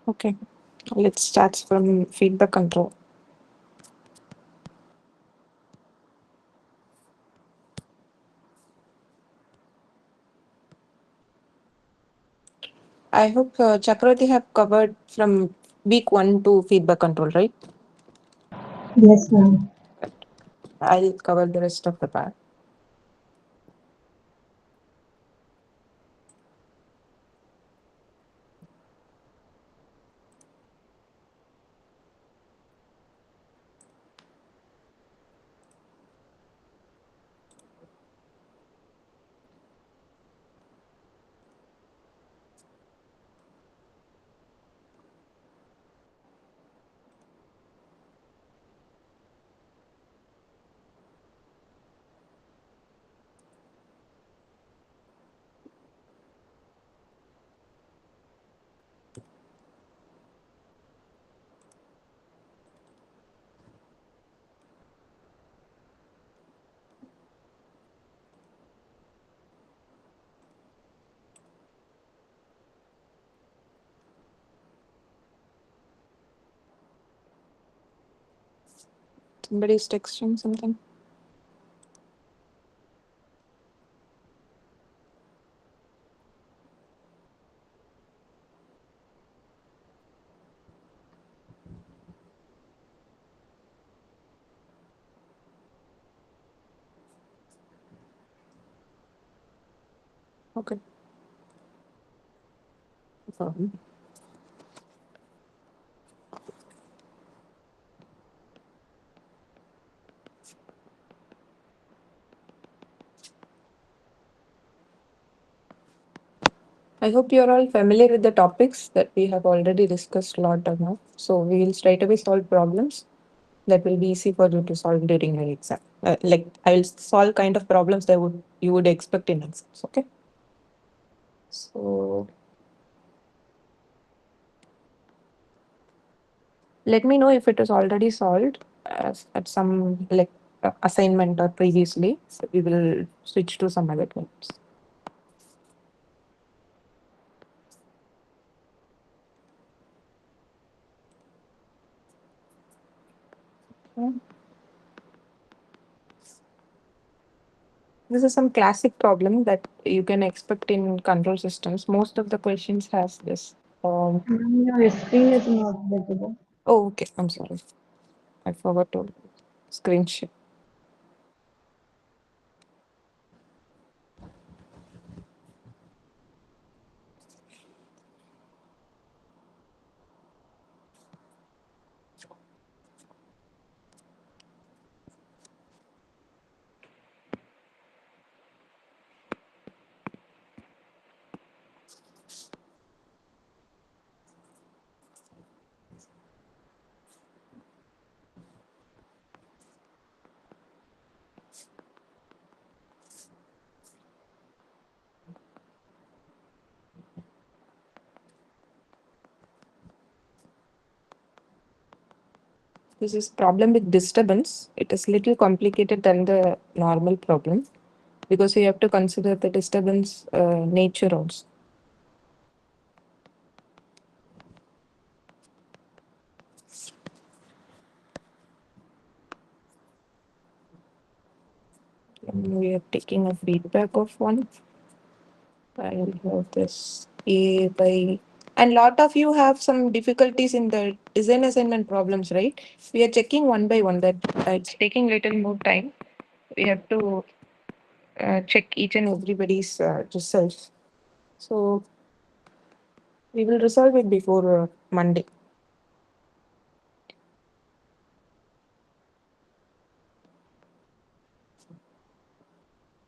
Okay, let's start from feedback control. I hope Chakravarti have covered from week 1 to feedback control, right? Yes, ma'am. I'll cover the rest of the part. Somebody's texting something. Okay. No problem. I hope you're all familiar with the topics that we have already discussed a lot of now. So we will straight away solve problems that will be easy for you to solve during your exam. Like I will solve kind of problems that would you would expect in exams. Okay. So let me know if it is already solved at some like assignment or previously. So we will switch to some other games. Okay. This is some classic problem that you can expect in control systems. Most of the questions has this. Ma'am, your screen is not visible. Oh, okay. I'm sorry. I forgot to screen share. This is problem with disturbance. It is little complicated than the normal problem because you have to consider the disturbance nature also. And we are taking a feedback of one. I will have this A by, and lot of you have some difficulties in the design assignment problems, right? We are checking one by one. That it's taking little more time. We have to check each and everybody's results. So we will resolve it before Monday.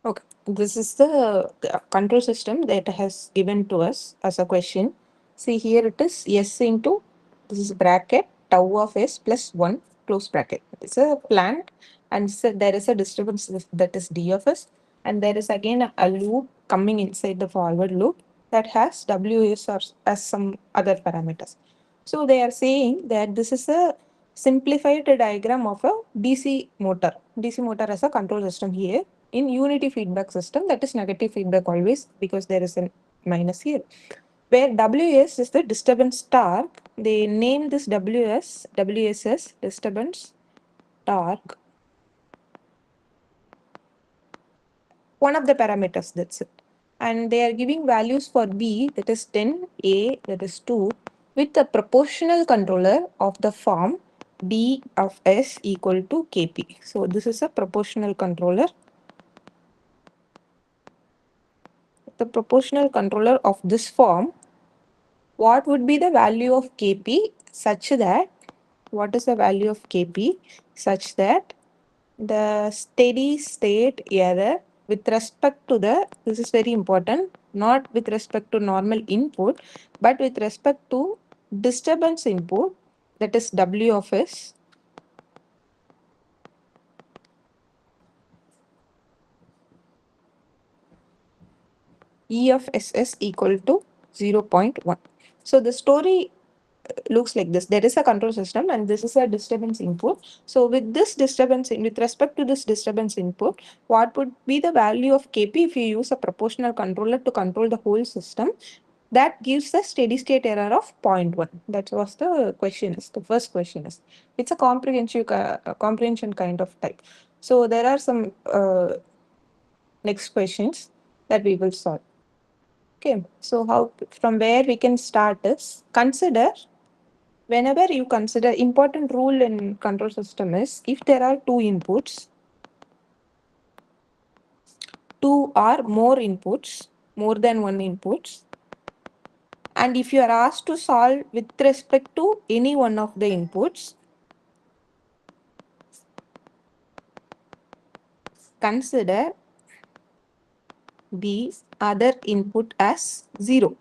Okay, this is the control system that has given to us as a question. See here it is S into this is bracket tau of S plus 1 close bracket. It's a plant and so there is a disturbance that is D of S and there is again a loop coming inside the forward loop that has WS or as some other parameters. So they are saying that this is a simplified diagram of a DC motor. DC motor as a control system here in unity feedback system, that is negative feedback always because there is a minus here. where WS is the disturbance torque. They name this WSS disturbance torque, one of the parameters, that's it. And they are giving values for B, that is 10, A, that is 2, with a proportional controller of the form D of S equal to Kp. So this is a proportional controller. The proportional controller of this form, what would be the value of Kp such that, what is the value of Kp such that the steady state error with respect to the, this is very important, not with respect to normal input, but with respect to disturbance input, that is W of S, E of SS equal to 0.1. So the story looks like this. There is a control system and this is a disturbance input. So with this disturbance, with respect to this disturbance input, what would be the value of Kp if you use a proportional controller to control the whole system? That gives a steady state error of 0.1. That was the question is. The first question is. It's a comprehension kind of type. So there are some next questions that we will solve. Okay, so how from where we can start is consider, whenever you consider, important rule in control system is if there are two inputs, two or more inputs, more than one inputs, and if you are asked to solve with respect to any one of the inputs, consider the other input as 0.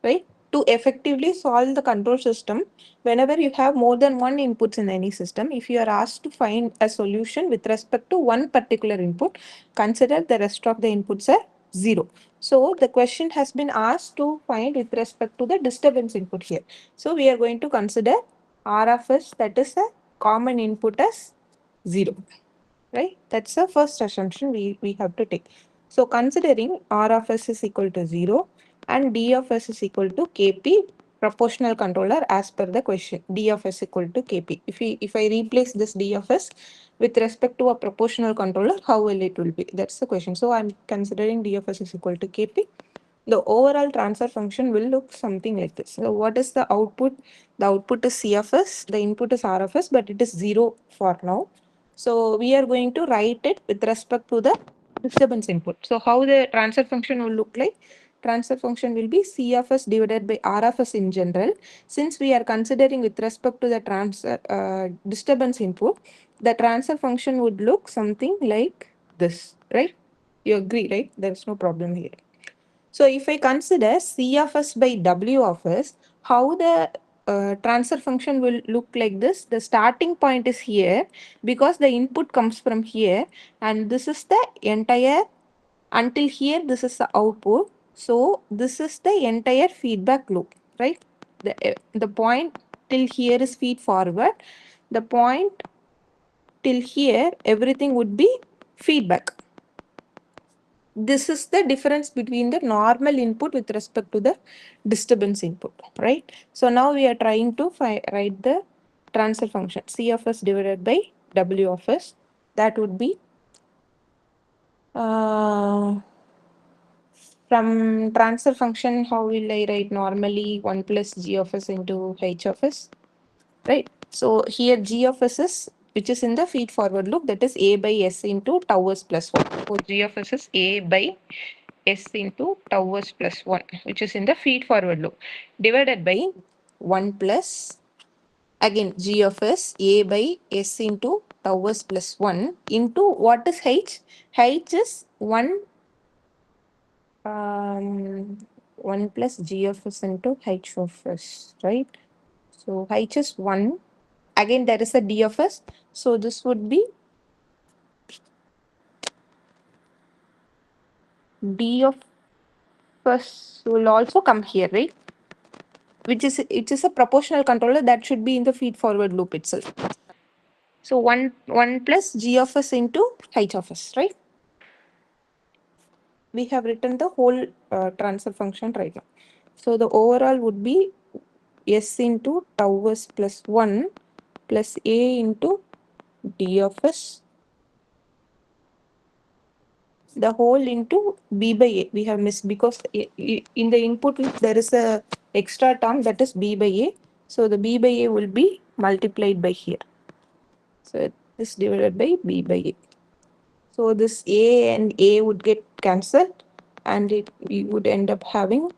Right? To effectively solve the control system, whenever you have more than one inputs in any system, if you are asked to find a solution with respect to one particular input, consider the rest of the inputs are 0. So the question has been asked to find with respect to the disturbance input here. So we are going to consider R of S, that is a common input, as 0. Right? That's the first assumption we have to take. So considering R of S is equal to 0 and D of S is equal to Kp, proportional controller as per the question, D of S equal to Kp. If I replace this D of S with respect to a proportional controller, how will it will be? That's the question. So I'm considering D of S is equal to Kp. The overall transfer function will look something like this. So what is the output? The output is C of S, the input is R of S, but it is 0 for now. So we are going to write it with respect to the disturbance input. So how the transfer function will look like? Transfer function will be C of S divided by R of S in general. Since we are considering with respect to the disturbance input, the transfer function would look something like this, right? You agree, right? There is no problem here. So if I consider C of S by W of S, how the transfer function will look like this? The starting point is here because the input comes from here, and this is the entire, until here this is the output. So this is the entire feedback loop, right? The point till here is feed forward. The point till here everything would be feedback. This is the difference between the normal input with respect to the disturbance input, right? So now we are trying to write the transfer function C of S divided by W of S. That would be from transfer function, how will I write normally? 1 plus G of S into H of S, right? So here G of S is, which is in the feed forward loop, that is A by S into tau S plus 1. So G of S is A by S into tau S plus 1, which is in the feed forward loop, divided by 1 plus, again G of S, A by S into tau S plus 1 into what is H? H is 1, 1 plus G of S into H of S, right? So H is 1. Again, there is a D of S. So this would be D of S will also come here, right? Which is, it is a proportional controller that should be in the feed forward loop itself. So 1 plus G of S into H of S, right? we have written the whole transfer function right now. So the overall would be s into tau s plus 1 plus a into d of s, the whole into b by a. We have missed because in the input there is a extra term that is b by a. So the b by a will be multiplied by here. So this divided by b by a. So this a and a would get cancelled and we would end up having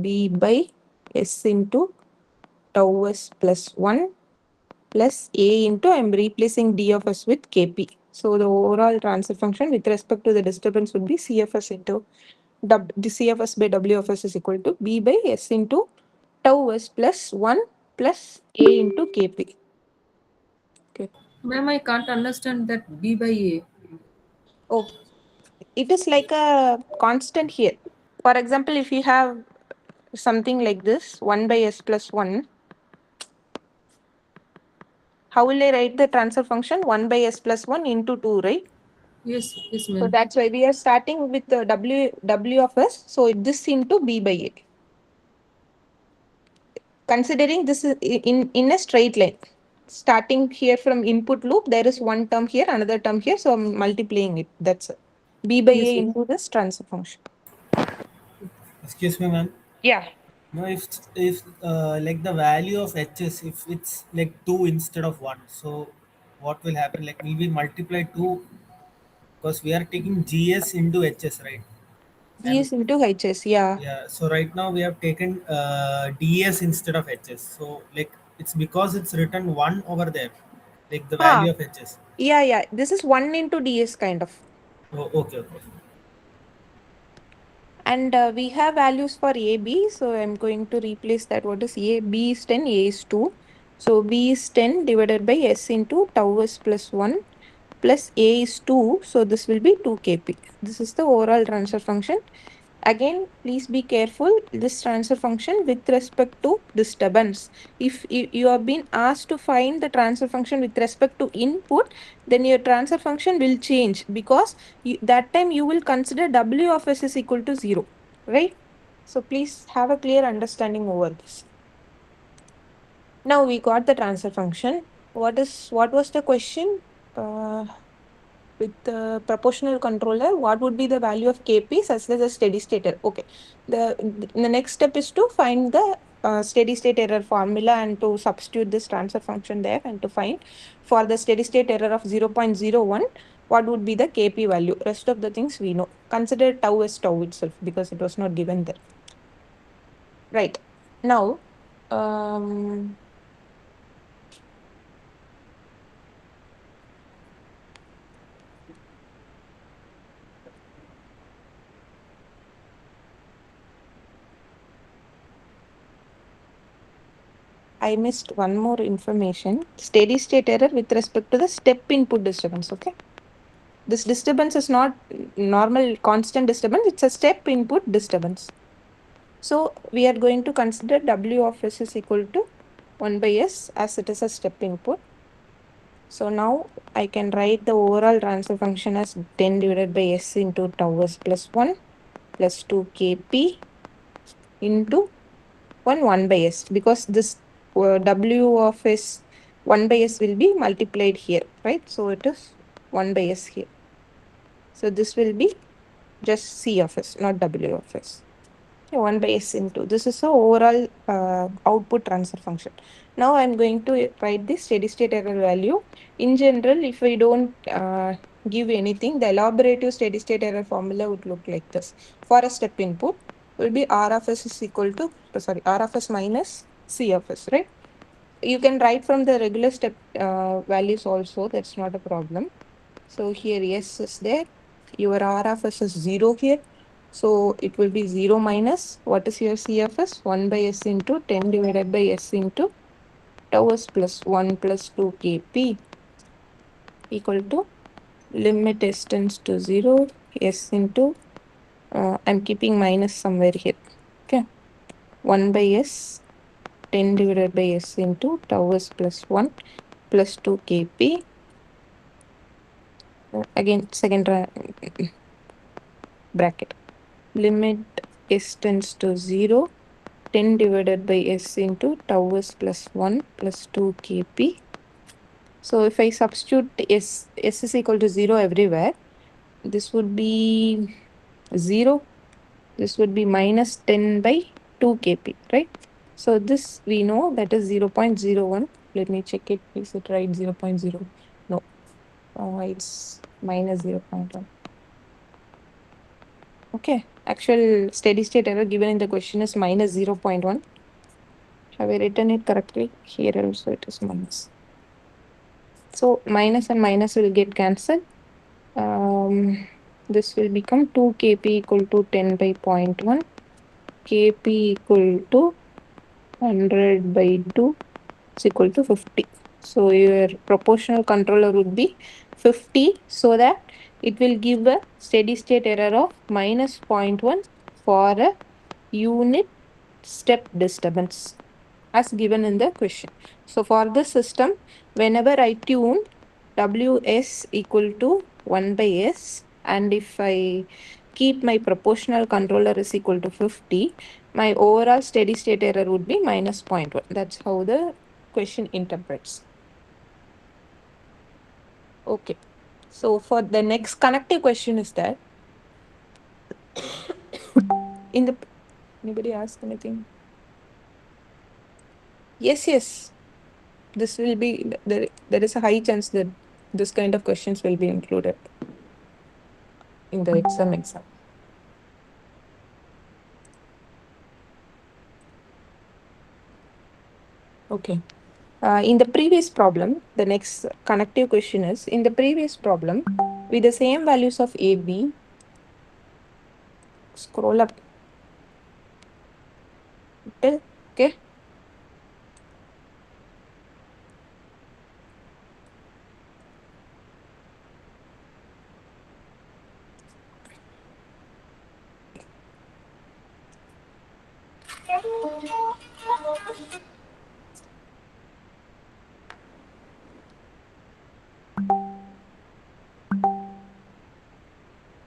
b by s into tau s plus 1 plus a into, I'm replacing d of s with kp. So the overall transfer function with respect to the disturbance would be cfs into the cfs by w of s is equal to b by s into tau s plus 1 plus a into kp. Okay. Ma'am, I can't understand that B by A. Oh, it is like a constant here. For example, if you have something like this 1 by s plus 1, how will I write the transfer function? 1 by s plus 1 into 2, right? Yes, yes, So ma'am. that's why we are starting with the w of s. So this into b by a. Considering this is in a straight line. Starting here from input loop, there is one term here, another term here. So I'm multiplying it. That's it. B by Yes, a yes. into this transfer function. Excuse me, ma'am. Yeah. No, if like the value of h's, if it's like two instead of one, so what will happen? Like will we multiply two because we are taking gs into h's, right? G And is into hs. Yeah. yeah, so right now we have taken ds instead of h's. So like it's because it's written one over there, like the Ah. value of h's. Yeah, yeah. This is 1 into ds kind of. Oh, okay, okay. And we have values for a, b. So I'm going to replace that. What is a? B is 10, a is 2. So b is 10 divided by s into tau s plus 1 plus a is 2. So this will be 2 kp. This is the overall transfer function. Again, please be careful. This transfer function with respect to disturbance. If you have been asked to find the transfer function with respect to input, then your transfer function will change because that time you will consider w of s is equal to 0, right? So please have a clear understanding over this. Now we got the transfer function. What was the question? With the proportional controller, what would be the value of kp such as a steady state error? Okay. The next step is to find the steady state error formula and to substitute this transfer function there and to find for the steady state error of 0.01 what would be the kp value. Rest of the things we know. Consider tau as tau itself because it was not given there. Right. Now, um, I missed one more information. Steady state error with respect to the step input disturbance. Okay. This disturbance is not normal constant disturbance, it's a step input disturbance. So we are going to consider W of S is equal to 1 by S as it is a step input. So now I can write the overall transfer function as 10 divided by S into tau S plus 1 plus 2 Kp into 1 by S because this W of S 1 by S will be multiplied here, right? So it is 1 by S here. So this will be just C of S, not W of S. Okay, 1 by S into. This is the overall output transfer function. Now I'm going to write the steady state error value. In general, if we don't give anything, the elaborative steady state error formula would look like this. For a step input, will be R of S is equal to, R of S minus C of S, right? You can write from the regular step values also, that's not a problem. So here S is there. Your RFS is 0 here. So it will be 0 minus what is your CFS? 1 by S into 10 divided by S into tau S plus 1 plus 2 Kp equal to limit S tends to 0 S into I'm keeping minus somewhere here. Okay. 1 by S 10 divided by S into tau S plus 1 plus 2 Kp. Again, second bracket. Limit s tends to 0, 10 divided by s into tau s plus 1 plus 2 kp. So if I substitute s is equal to 0 everywhere, this would be 0. This would be minus 10 by 2 kp, right? So this we know that is 0.01. Let me check it. Is it right? 0.0? No, it's minus 0.1. Okay, actual steady state error given in the question is minus 0.1. Have I written it correctly? Here also it is minus. So minus and minus will get cancelled. This will become 2 kp equal to 10 by 0.1, kp equal to 100 by 2 is equal to 50. So your proportional controller would be 50, so that it will give a steady state error of minus 0.1 for a unit step disturbance as given in the question. So for this system, whenever I tune Ws equal to 1 by S, and if I keep my proportional controller is equal to 50, my overall steady state error would be minus 0.1. That's how the question interprets. Okay. So for the next connective question is that in the anybody ask anything? Yes. This will be there is a high chance that this kind of questions will be included in the exam. Okay. In the previous problem, the next connective question is in the previous problem with the same values of A, B, scroll up till, okay.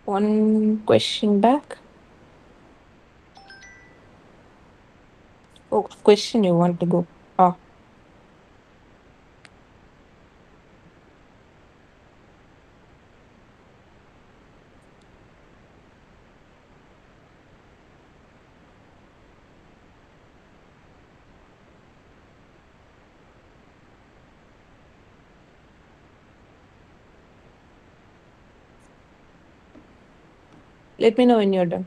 One question back. Oh, question you want to go. Ah, let me know when you're done.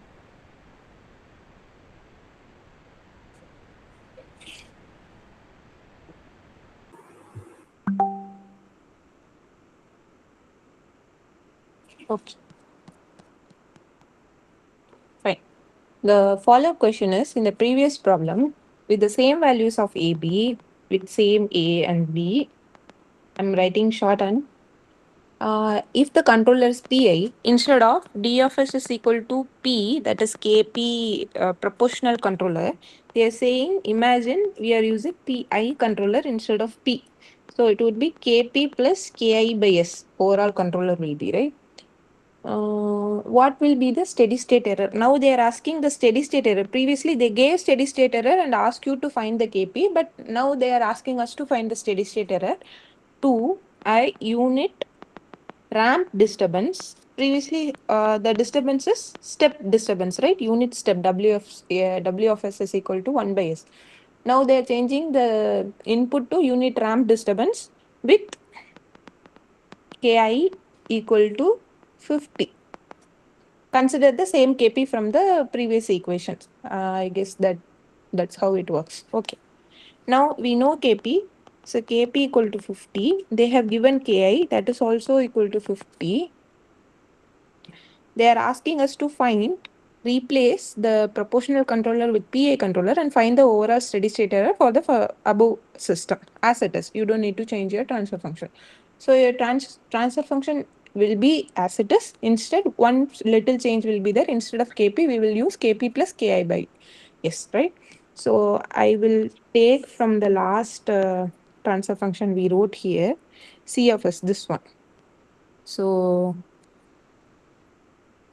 Okay, fine. The follow-up question is in the previous problem with the same values of A, B, with same A and B. I'm writing shorthand. If the controller is PI, instead of D of S is equal to P, that is KP proportional controller, they are saying, imagine we are using PI controller instead of P. So it would be KP plus KI by S. Overall controller will be, right? What will be the steady state error? Now they are asking the steady state error. Previously they gave steady state error and asked you to find the KP, but now they are asking us to find the steady state error to a unit ramp disturbance. Previously, the disturbance is step disturbance, right? Unit step W of S is equal to 1 by S. Now they are changing the input to unit ramp disturbance with Ki equal to 50. Consider the same Kp from the previous equations. I guess that's how it works. Okay. Now we know Kp. So Kp equal to 50. They have given Ki that is also equal to 50. They are asking us to replace the proportional controller with PA controller and find the overall steady state error for the above system as it is. You don't need to change your transfer function. So your transfer function will be as it is. Instead, one little change will be there. Instead of Kp, we will use Kp plus Ki by S, right? So I will take from the last transfer function we wrote here, C of S, this one. So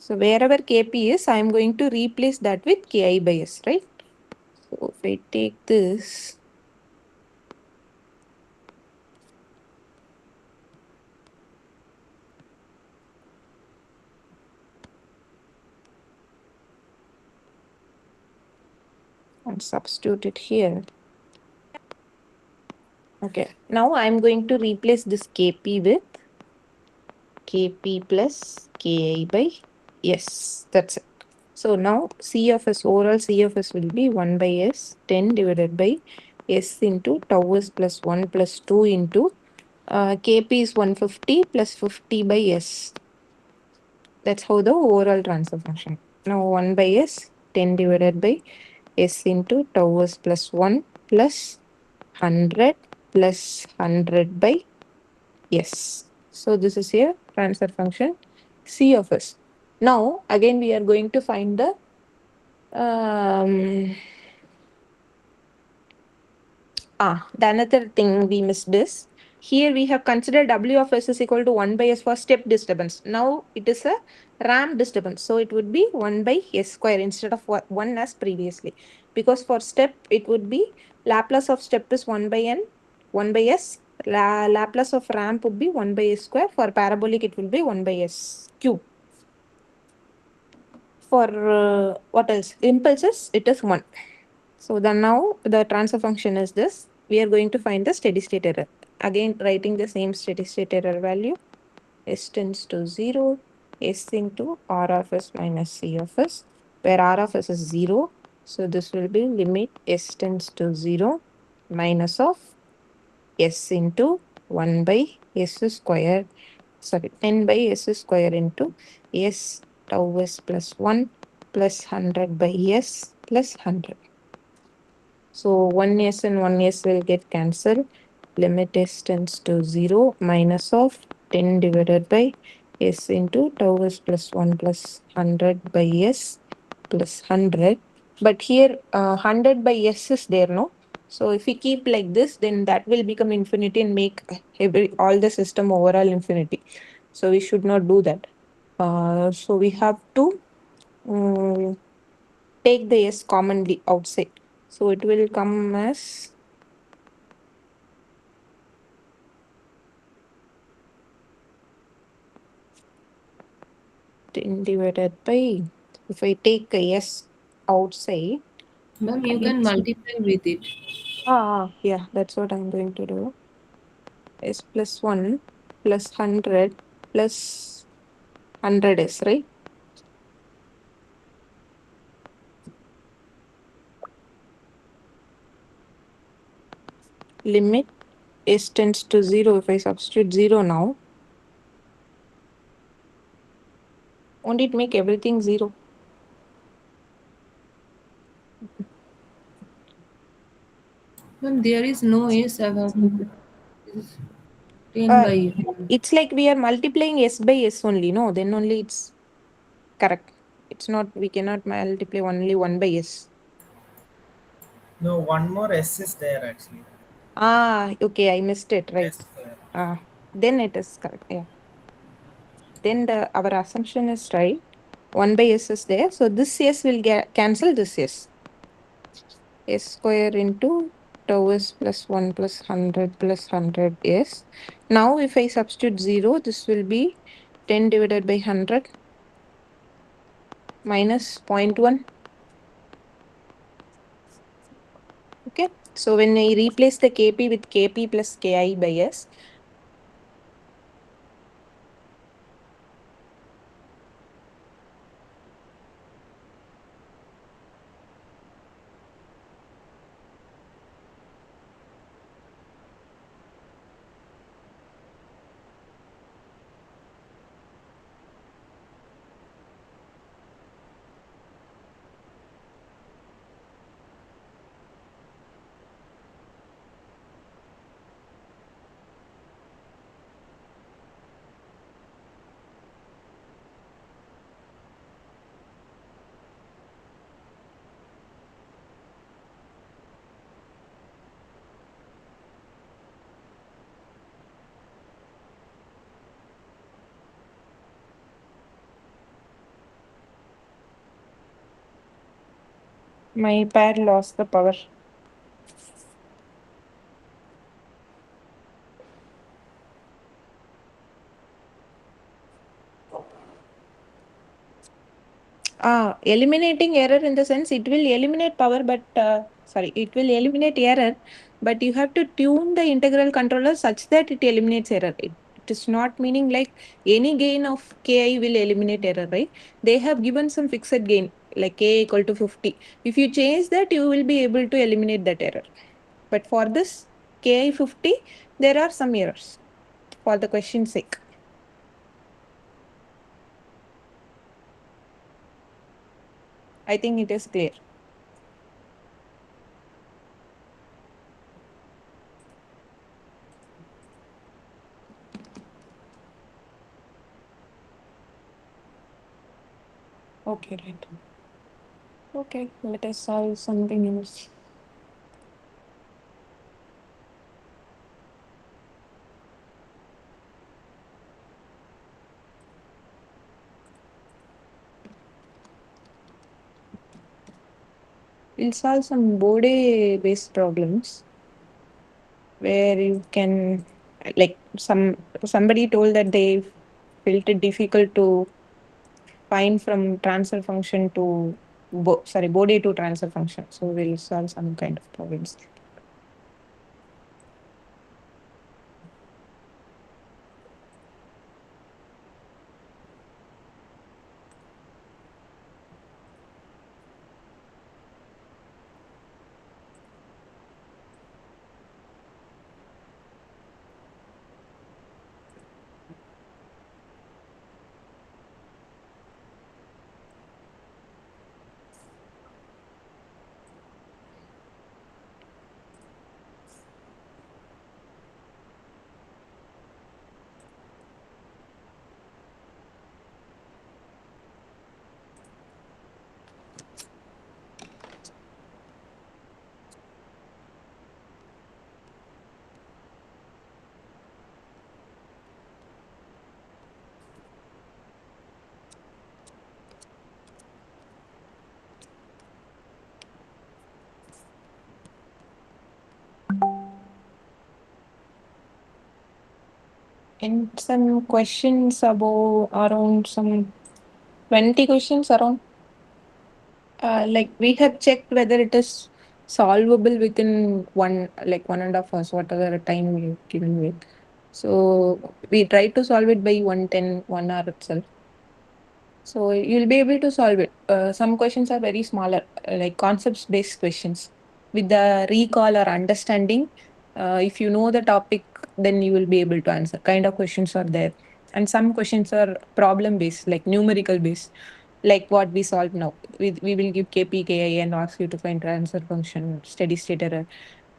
So wherever Kp is, I am going to replace that with Ki by S, right? So if I take this, and substitute it here. Okay, now I'm going to replace this Kp with Kp plus Ki by S. That's it. So now C of S, overall C of S will be 1 by S, 10 divided by S into tau S plus 1 plus 2 into Kp is 150 plus 50 by S. That's how the overall transfer function. Now 1 by S, 10 divided by S into tau S plus 1 plus 100 plus 100 by S. So this is a transfer function C of S. Now again we are going to find the the another thing we missed is here we have considered W of S is equal to 1 by S for step disturbance. Now it is a ramp disturbance. So it would be 1 by S square instead of 1 as previously. Because for step it would be Laplace of step is 1 by N, 1 by S. Laplace of ramp would be 1 by S square. For parabolic it will be 1 by S cube. For what else? Impulses it is 1. So then now the transfer function is this. We are going to find the steady state error. Again, writing the same steady state error value. S tends to 0. S into R of S minus C of S, where R of S is 0. So this will be limit S tends to 0 minus of S into 1 by S square. Sorry, 10 by S square into S tau S plus 1 plus 100 by S plus 100. So 1s and 1s will get cancelled. Limit s tends to 0 minus of 10 divided by s into tau s plus 1 plus 100 by s plus 100. But here 100 by s is there, no? So if we keep like this, then that will become infinity and make all the system overall infinity. So we should not do that. So we have to take the s commonly outside. So it will come as 10 divided by, if I take a s outside, Ma'am, you can it's, multiply with it. yeah, that's what I'm going to do. S plus 1 plus 100 plus 100 s, right? Limit s tends to 0. If I substitute 0 now, won't it make everything 0? Ma'am, there is no S above. This is 10 Uh, by it's like we are multiplying s by s only, no? Then only it's correct. It's not, we cannot multiply only 1 by s. No, one more S is there actually. Okay, I missed it, right? S square. Then it is correct. Yeah. Then our assumption is right. 1 by s is there. So this s will get cancel this s. S square into tau s plus 1 plus 100 plus 100 s. Now if I substitute 0, this will be 10 divided by 100 minus 0.1. Okay. So when I replace the Kp with Kp plus Ki by s, My pad lost the power. Eliminating error in the sense it will eliminate power, but sorry, it will eliminate error, but you have to tune the integral controller such that it eliminates error. It is not meaning like any gain of ki will eliminate error, right? They have given some fixed gain like k equal to 50. If you change that, you will be able to eliminate that error. But for this ki 50, there are some errors for the question's sake. I think it is clear. Okay, right. Okay, let us solve something else. We'll solve some Bode based problems where you can like somebody told that they felt it difficult to find from transfer function to Bode to transfer function. So we'll solve some kind of problems. And some questions about around some 20 questions around. Like we have checked whether it is solvable within 1.5 hours, whatever time we've given with. So we try to solve it by 1 hour itself. So you'll be able to solve it. Some questions are very smaller, like concepts based questions. With the recall or understanding, if you know the topic, then you will be able to answer. Kind of questions are there. And some questions are problem based, like numerical based, like what we solve now. We will give KPKI and ask you to find transfer function, steady state error,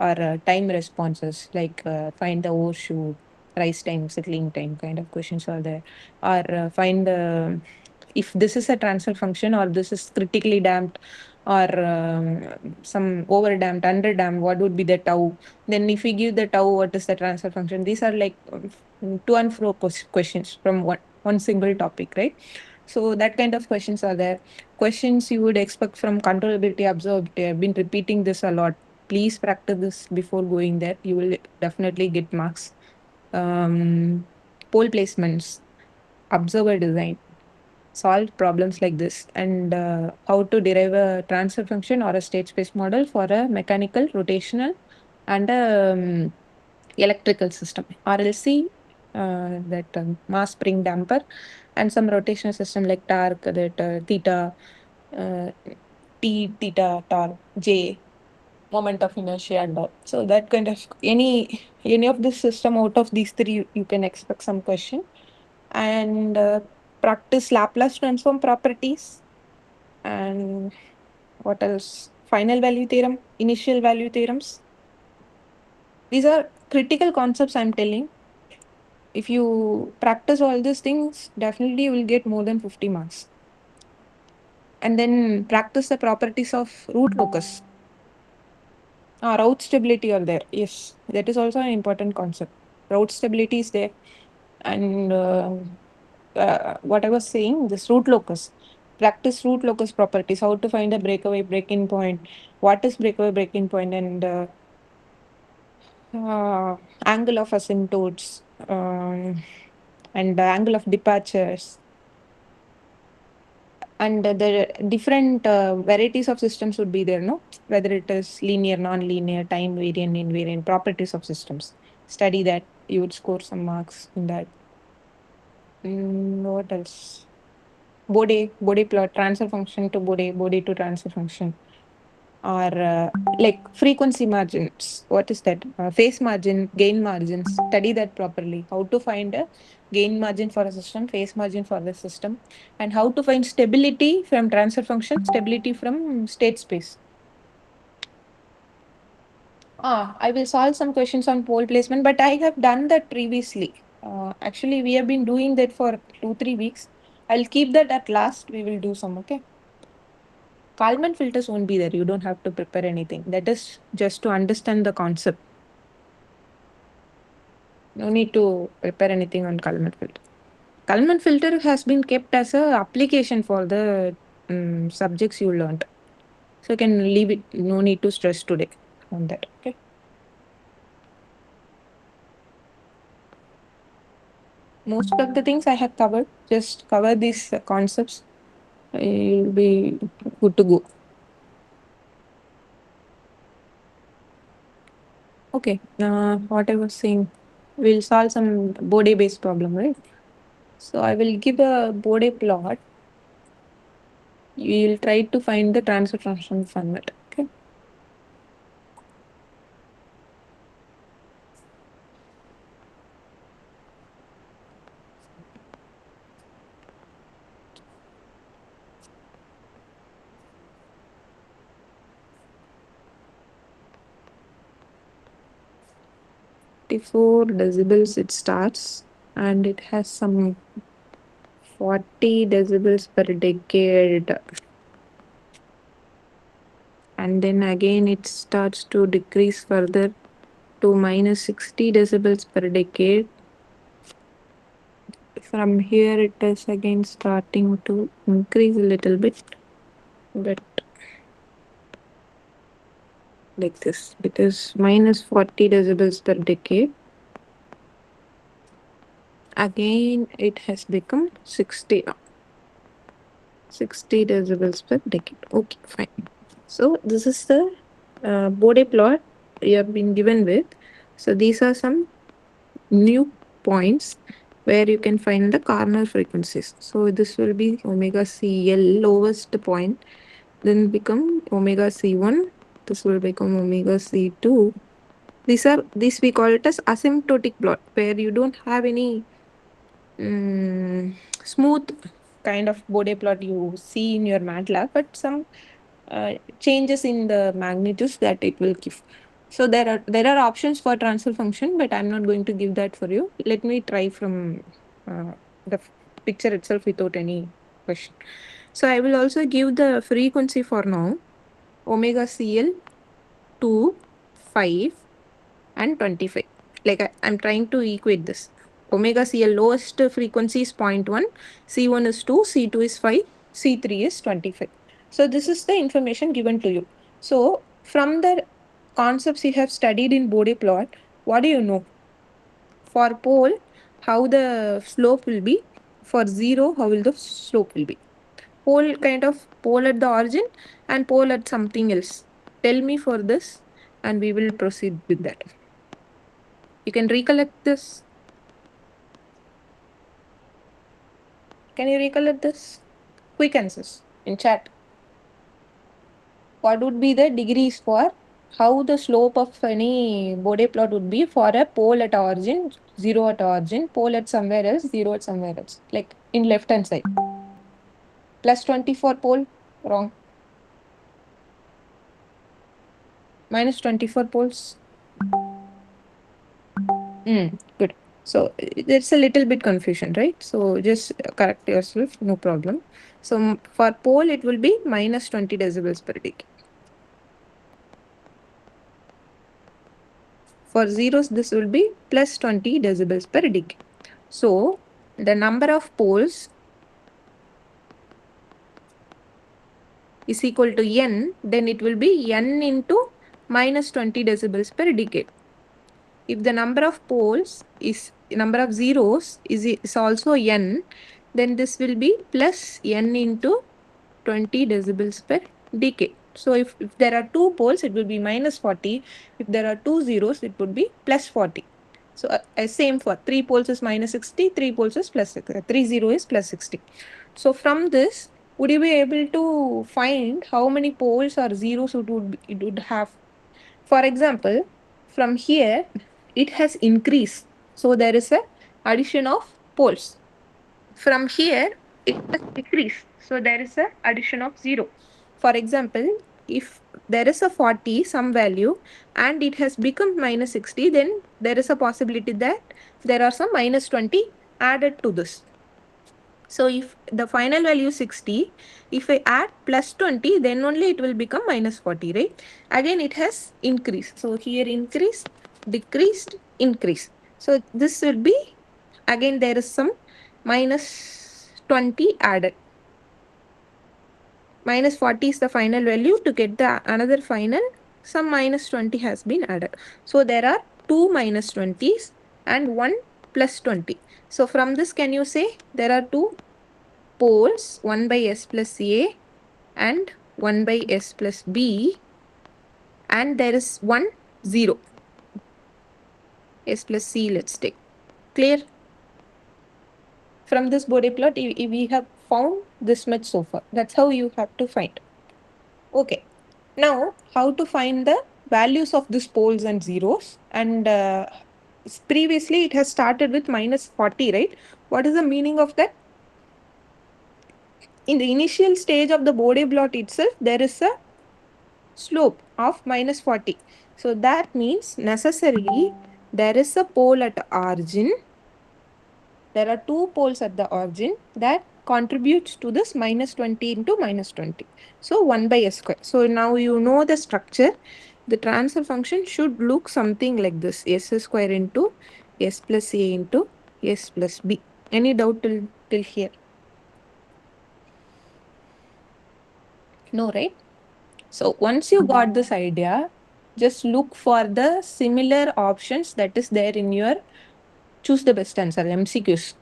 or time responses, like find the overshoot, rise time, settling time, kind of questions are there. Or find the if this is a transfer function or this is critically damped or some over damped, under damped, what would be the tau? Then if we give the tau, what is the transfer function? These are like to and fro questions from one single topic, right? So that kind of questions are there. Questions you would expect from controllability, observability. I've been repeating this a lot. Please practice this before going there. You will definitely get marks. Pole placements, observer design, solve problems like this, and how to derive a transfer function or a state space model for a mechanical, rotational, and electrical system. RLC, that mass spring damper, and some rotational system like torque, that theta, uh, T, theta, torque, J, moment of inertia, and all. So that kind of any of this system out of these three, you can expect some question. And practice Laplace transform properties. And what else? Final value theorem, initial value theorems. These are critical concepts I'm telling. If you practice all these things, definitely you will get more than 50 marks. And then practice the properties of root locus. Route stability are there. Yes, that is also an important concept. Route stability is there. And what I was saying, this root locus. practice root locus properties, how to find a breakaway break-in point, what is breakaway break-in point, and angle of asymptotes, and the angle of departures, and the different varieties of systems would be there, no? Whether it is linear, non-linear, time variant, invariant, properties of systems. Study that, you would score some marks in that. What else? Bode plot, transfer function to Bode to transfer function, or like frequency margins. What is that? Phase margin, gain margins. Study that properly. How to find a gain margin for a system, phase margin for the system, and how to find stability from transfer function, stability from state space. I will solve some questions on pole placement, but I have done that previously. Actually, we have been doing that for 2, 3 weeks. I'll keep that at last. We will do some, okay? Kalman filters won't be there. You don't have to prepare anything. That is just to understand the concept. No need to prepare anything on Kalman filter. Kalman filter has been kept as a application for the subjects you learned. So you can leave it. No need to stress today on that. Okay. Most of the things I have covered. Just cover these concepts. You'll be good to go. Okay. What I was saying, we'll solve some Bode based problem, right? So I will give a Bode plot. You will try to find the transfer function from it. Okay. Decibels it starts, and it has some 40 decibels per decade, and then again it starts to decrease further to minus 60 decibels per decade. From here it is again starting to increase a little bit, but like this, it is minus 40 decibels per decade. Again it has become 60 decibels per decade. Okay, fine. So this is the Bode plot you have been given with. So these are some new points where you can find the corner frequencies. So this will be omega CL lowest point, then become omega C1. This will become omega C2. These we call it as asymptotic plot, where you don't have any smooth kind of Bode plot you see in your MATLAB, but some changes in the magnitudes that it will give. So there are options for transfer function, but I'm not going to give that for you. Let me try from the picture itself without any question. So I will also give the frequency for now, omega CL 2, 5, and 25. Like I'm trying to equate this. Omega CL lowest frequency is 0.1, C1 is 2, C2 is 5, C3 is 25. So this is the information given to you. So from the concepts you have studied in Bode plot, what do you know? For pole, how the slope will be. For zero, how will the slope will be. Pole kind of pole at the origin and pole at something else. Tell me for this and we will proceed with that. You can recollect this. Can you recollect this? Quick answers in chat. What would be the degrees for how the slope of any Bode plot would be for a pole at origin, zero at origin, pole at somewhere else, zero at somewhere else. Like in left hand side. Plus 24 pole, wrong. Minus 24 poles. Good. So it's a little bit confusion, right? So just correct yourself, no problem. So for pole, it will be minus 20 decibels per decade. For zeros, this will be plus 20 decibels per decade. So the number of poles is equal to n, then it will be n into minus 20 decibels per decade. If the number of poles is number of zeros is also n, then this will be plus n into 20 decibels per decade. So if there are two poles, it will be minus 40. If there are two zeros, it would be plus 40. So same for three poles is minus 60, three poles is plus 30 is plus 60. So from this, would you be able to find how many poles or zeros it would have? For example, from here, it has increased. So there is a addition of poles. From here, it has decreased. So there is a addition of 0. For example, if there is a 40, some value, and it has become minus 60, then there is a possibility that there are some minus 20 added to this. So if the final value is 60, if I add plus 20, then only it will become minus 40, right? Again, it has increased. So here increase, decreased, increase. So this will be, again, there is some minus 20 added. Minus 40 is the final value. To get the another final, some minus 20 has been added. So there are two minus 20s and one plus 20. So from this, can you say there are two poles, 1 by s plus a and 1 by s plus b, and there is one 0, s plus c, let's take. Clear? From this body plot, we have found this much so far. That's how you have to find. Okay. Now, how to find the values of these poles and zeros? And previously, it has started with minus 40, right? What is the meaning of that? In the initial stage of the body plot itself, there is a slope of minus 40. So that means necessarily there is a pole at origin. There are two poles at the origin that contributes to this minus 20 into minus 20. So 1 by s square. So now you know the structure. The transfer function should look something like this. S square into s plus a into s plus b. Any doubt till here? No, right? So once you got this idea, just look for the similar options that is there in your choose the best answer MCQs.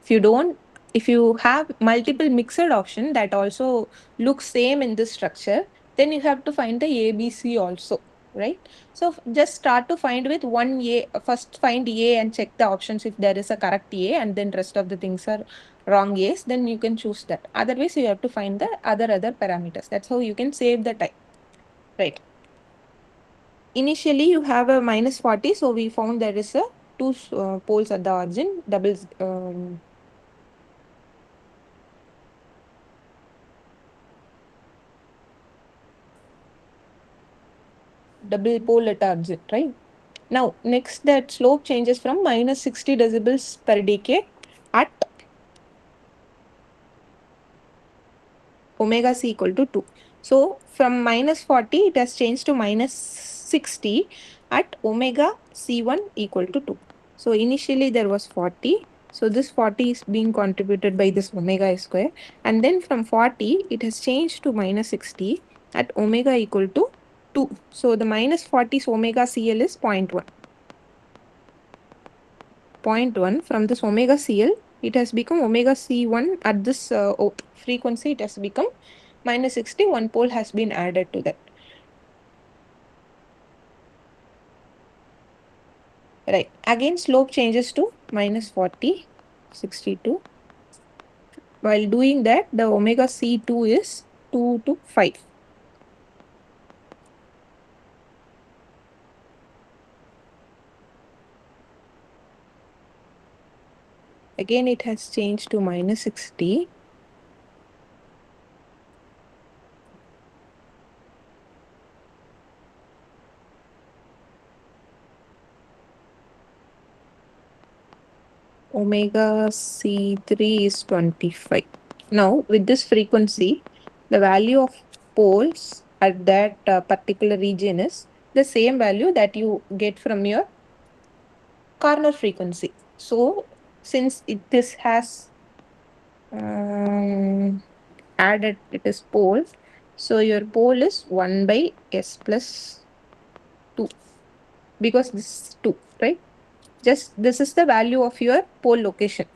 If you don't, if you have multiple mixed option that also looks same in this structure, then you have to find the ABC also, right? So just start to find with one A. First find A and check the options if there is a correct A, and then rest of the things are wrong A's, then you can choose that. Otherwise, you have to find the other parameters. That's how you can save the time. Right. Initially, you have a minus 40. So we found there is a two poles at the origin, double pole at origin, right? Now, next that slope changes from minus 60 decibels per decade at omega c equal to 2. So from minus 40, it has changed to minus 60 at omega c1 equal to 2. So initially there was 40. So this 40 is being contributed by this omega square. And then from 40, it has changed to minus 60 at omega equal to 2. So the minus 40's omega CL is 0.1. 0.1 from this omega CL, it has become omega C1 at this frequency, it has become minus 60. One pole has been added to that. Right. Again, slope changes to minus 40, 62. While doing that, the omega C2 is 2 to 5. Again, it has changed to minus 60. Omega C3 is 25. Now, with this frequency, the value of poles at that particular region is the same value that you get from your corner frequency. So, since this has added, it is poles, So your pole is 1 by s plus 2 because this is 2, right? Just this is the value of your pole location.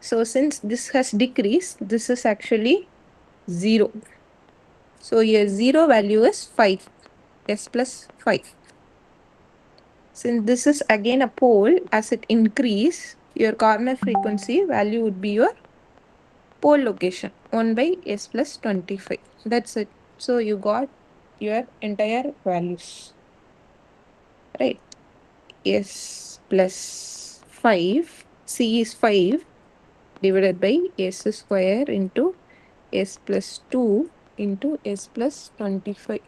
So since this has decreased, this is actually 0. So your 0 value is 5, s plus 5. Since this is again a pole, as it increase, your corner frequency value would be your pole location 1 by s plus 25. That's it. So you got your entire values, right? S plus 5, C is 5 divided by s square into s plus 2 into s plus 25.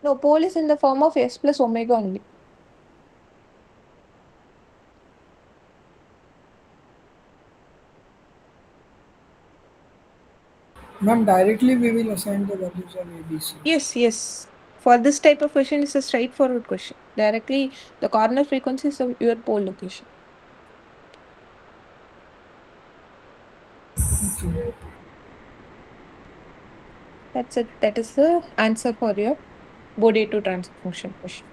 No, pole is in the form of s plus omega only. Ma'am, directly we will assign the values of ABC. Yes, yes. For this type of question, it's a straightforward question. Directly, the corner frequency is of your pole location. Okay. That's it. That is the answer for your Bode to transfer function question.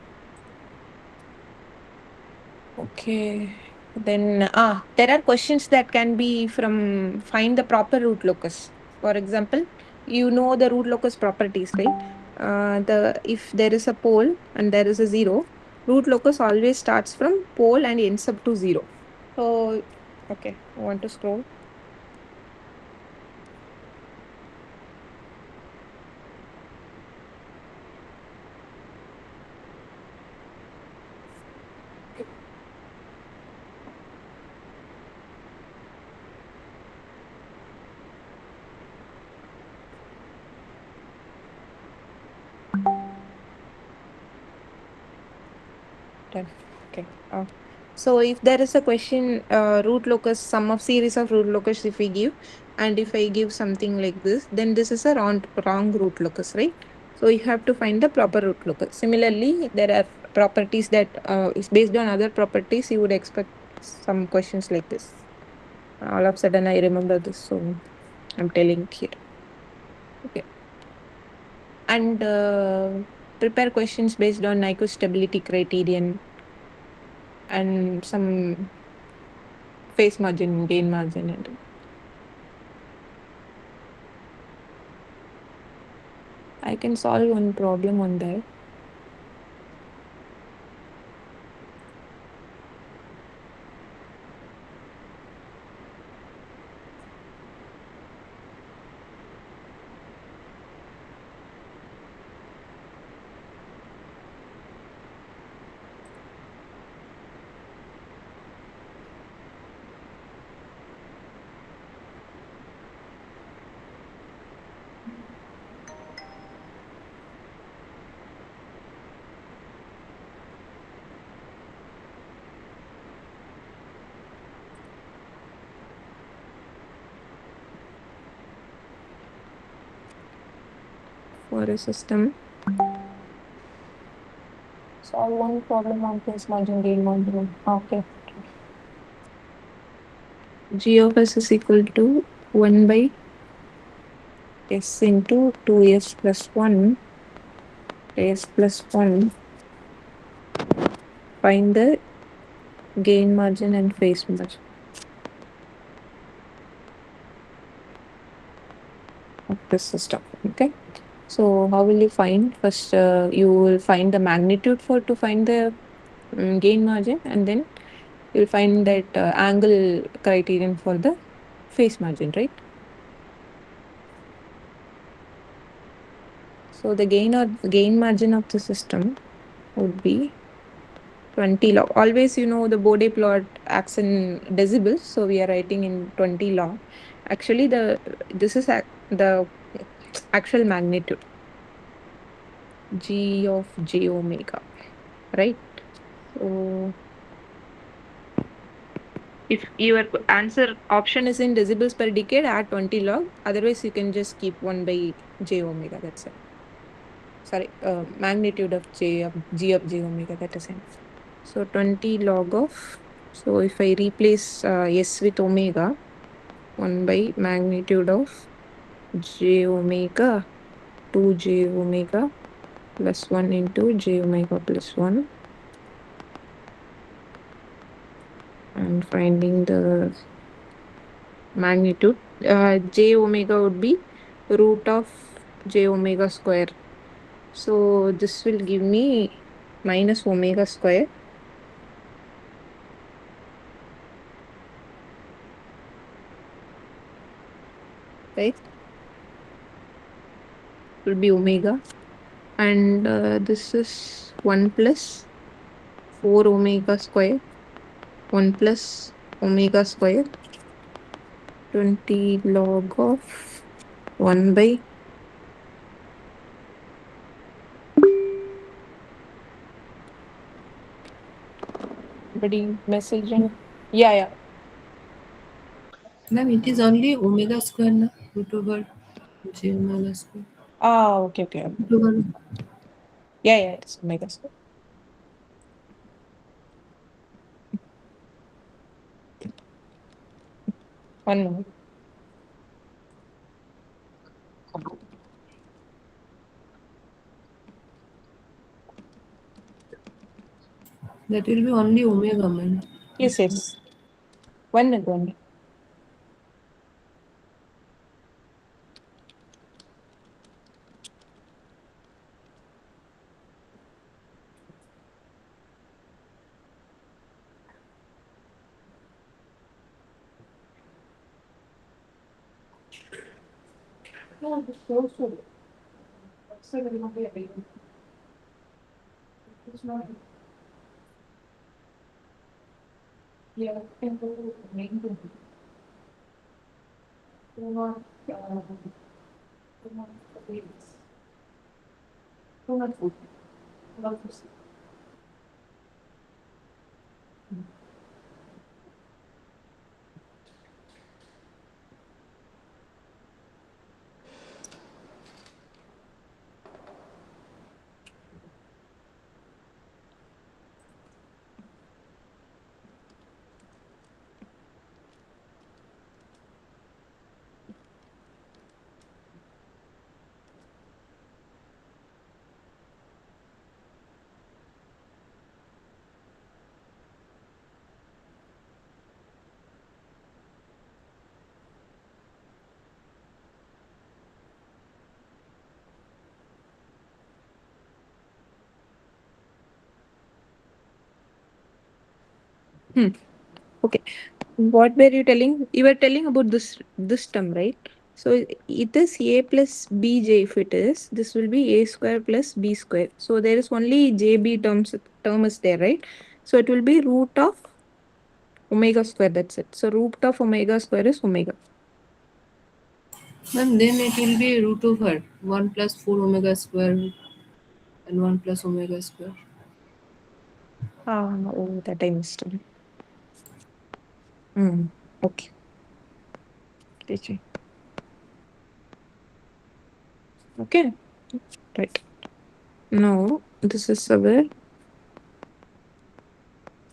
Okay. Then there are questions that can be from find the proper root locus. For example, you know the root locus properties, right? The if there is a pole and there is a 0, root locus always starts from pole and ends up to 0. So okay, I want to scroll. Done. Okay. So if there is a question, root locus, sum of series of root locus if we give, and if I give something like this, then this is a wrong root locus, right? So you have to find the proper root locus. Similarly, there are properties that is based on other properties. You would expect some questions like this. All of a sudden, I remember this, so I'm telling here. Okay. And prepare questions based on Nyquist stability criterion and some phase margin, gain margin, and I can solve one problem on that. For a system, solve one problem on phase margin, gain margin. Okay. G of s is equal to 1 by s into 2s plus 1, s plus 1. Find the gain margin and phase margin of this system. Okay. So how will you find? First, you will find the magnitude for to find the gain margin, and then you'll find that angle criterion for the phase margin, right? So the gain margin of the system would be 20 log. Always, the Bode plot acts in decibels, so we are writing in 20 log. Actually, this is the actual magnitude G of j omega, right? So if your answer option is in decibels per decade, add 20 log. Otherwise, you can just keep 1 by j omega. That's it. Sorry, magnitude of g of j omega. That is it. So 20 log of. So if I replace s with omega, 1 by magnitude of j omega 2 j omega plus 1 into j omega plus 1, and finding the magnitude. J omega would be root of j omega square. So this will give me minus omega square, right? Will be omega. And this is 1 plus 4 omega square, 1 plus omega square, 20 log of 1 by messaging. Yeah, yeah. Ma'am, it is only omega square, na? Root over j omega square. Ah, okay, okay. Root over. Yeah, yeah, it's omega square. One more. That will be only omega, ma'am. Yes, yes. One minute, one minute. No, this goes to outside will not be available. It's not. Yeah, can go to main room. Do not, do not wait. Do not food. Do not food. Hmm. Okay. What were you telling? You were telling about this term, right? So it is a plus bj. If it is, this will be a square plus b square. So there is only jb term is there, right? So it will be root of omega square. That's it. So root of omega square is omega. Ma'am, then it will be root over 1 plus 4 omega square and 1 plus omega square. Ah, oh, that I missed. Hmm. Okay. Teaching. Okay. Right. Now this is our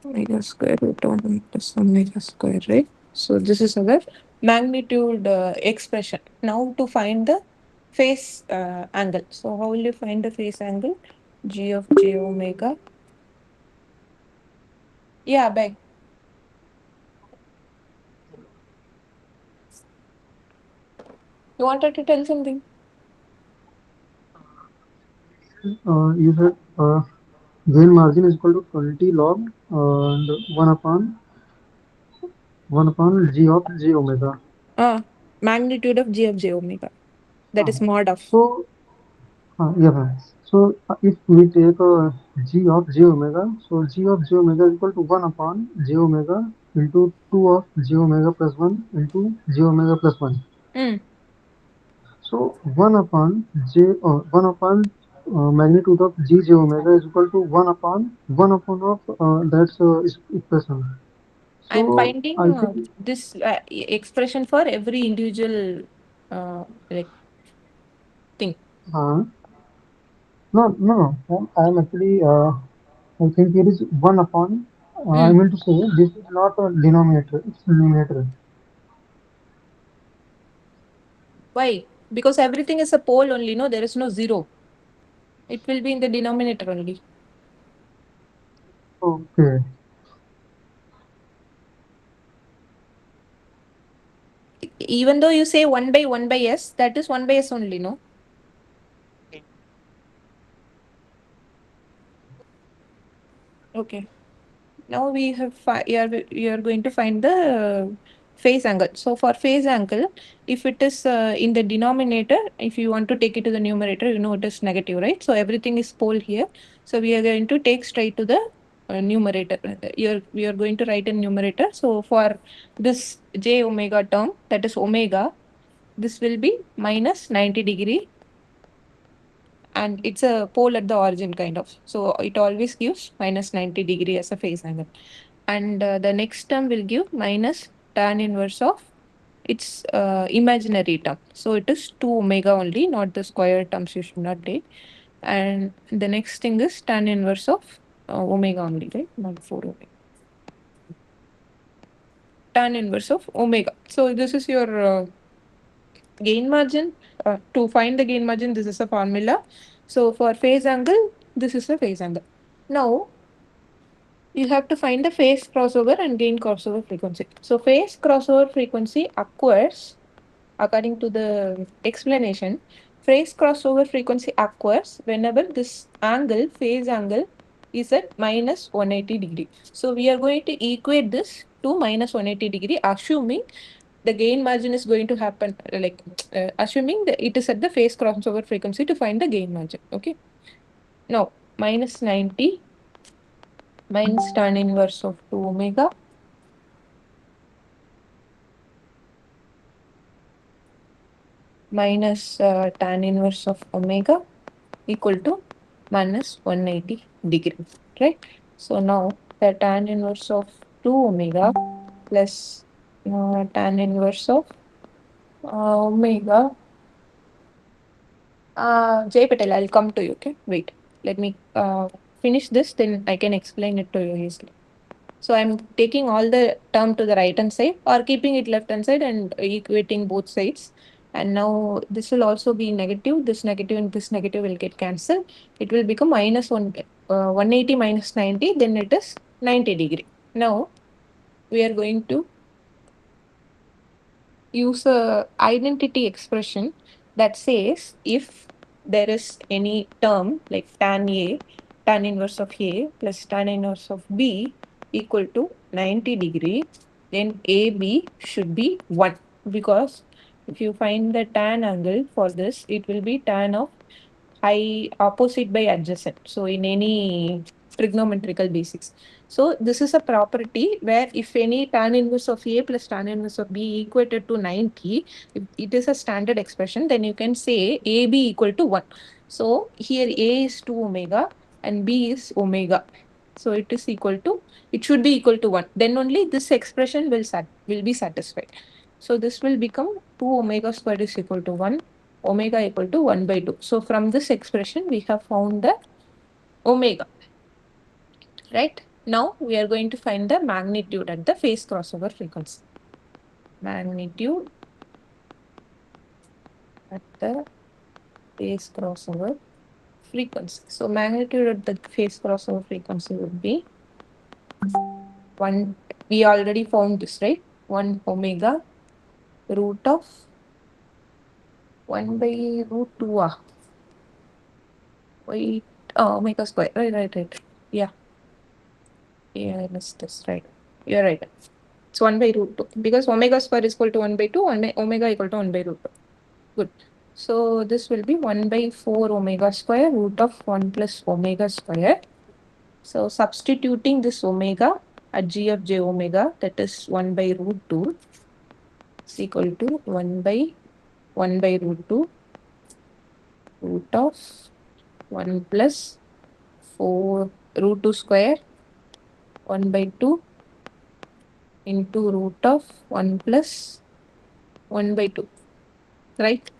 omega square root of plus omega square, right? So this is our magnitude expression. Now to find the phase angle. So how will you find the phase angle? G of j omega. Yeah, beg. You wanted to tell something? You said gain margin is equal to 20 log and 1 upon g of j omega. Magnitude of g of j omega. That is mod of. So, yeah, ma'am. So, if we take g of j omega, so g of j omega is equal to 1 upon j omega into 2 of j omega plus 1 into j omega plus 1. Hmm. So 1 upon magnitude of g j omega is equal to 1 upon of that's equation. I'm So finding I think this expression for every individual like thing. uh, no, I am actually I think it is 1 upon. I Hmm. mean to say this is not a denominator; it's numerator. Why? Because everything is a pole only, no? There is no zero. It will be in the denominator only. Okay. Even though you say 1 by s, that is 1 by s only, no? Okay. Now we have you are going to find the phase angle. So for phase angle, if it is in the denominator, if you want to take it to the numerator, you know it is negative, right? So everything is pole here. So we are going to take straight to the numerator. We are going to write in numerator. So for this j omega term, that is omega, this will be minus 90 degree, and it's a pole at the origin kind of. So it always gives minus 90 degree as a phase angle. And the next term will give minus tan inverse of its imaginary term. So it is 2 omega only, not the square terms you should not take. And the next thing is tan inverse of omega only, right? Not 4 omega. Tan inverse of omega. So this is your gain margin. To find the gain margin, this is a formula. So for phase angle, this is a phase angle. Now you have to find the phase crossover and gain crossover frequency. So phase crossover frequency occurs, according to the explanation, phase crossover frequency occurs whenever this angle, phase angle, is at minus 180 degree. So we are going to equate this to minus 180 degree, assuming the gain margin is going to happen, assuming that it is at the phase crossover frequency to find the gain margin. Okay. Now minus 90 minus tan inverse of 2 omega minus tan inverse of omega equal to minus 180 degree, right? So now the tan inverse of 2 omega plus tan inverse of omega. Jay Patel, I'll come to you, okay? Wait, let me finish this, then I can explain it to you easily. So I'm taking all the term to the right hand side or keeping it left hand side and equating both sides. And now this will also be negative. This negative and this negative will get cancelled. It will become minus 180 minus 90. Then it is 90 degree. Now we are going to use a identity expression that says if there is any term like tan A, tan inverse of A plus tan inverse of B equal to 90 degree, then AB should be 1, because if you find the tan angle for this, it will be tan of opposite by adjacent. So in any trigonometrical basics. So this is a property where if any tan inverse of A plus tan inverse of B equated to 90, if it is a standard expression, then you can say AB equal to 1. So here A is 2 omega and B is omega. So it should be equal to 1. Then only this expression will be satisfied. So this will become 2 omega squared is equal to 1, omega equal to 1 by 2. So from this expression, we have found the omega, right? Now we are going to find the magnitude at the phase crossover frequency. Magnitude at the phase crossover frequency. So magnitude at the phase crossover frequency would be 1, we already found this, right? 1 omega root of 1 by root 2. Wait, omega square. Right. Yeah. Yeah, I missed this, right. You're right. It's 1 by root 2 because omega square is equal to 1 by 2, omega equal to 1 by root 2. Good. So this will be 1 by 4 omega square root of 1 plus omega square. So substituting this omega at g of j omega, that is 1 by root 2, is equal to 1 by root 2 root of 1 plus 4 root 2 square 1 by 2 into root of 1 plus 1 by 2, right?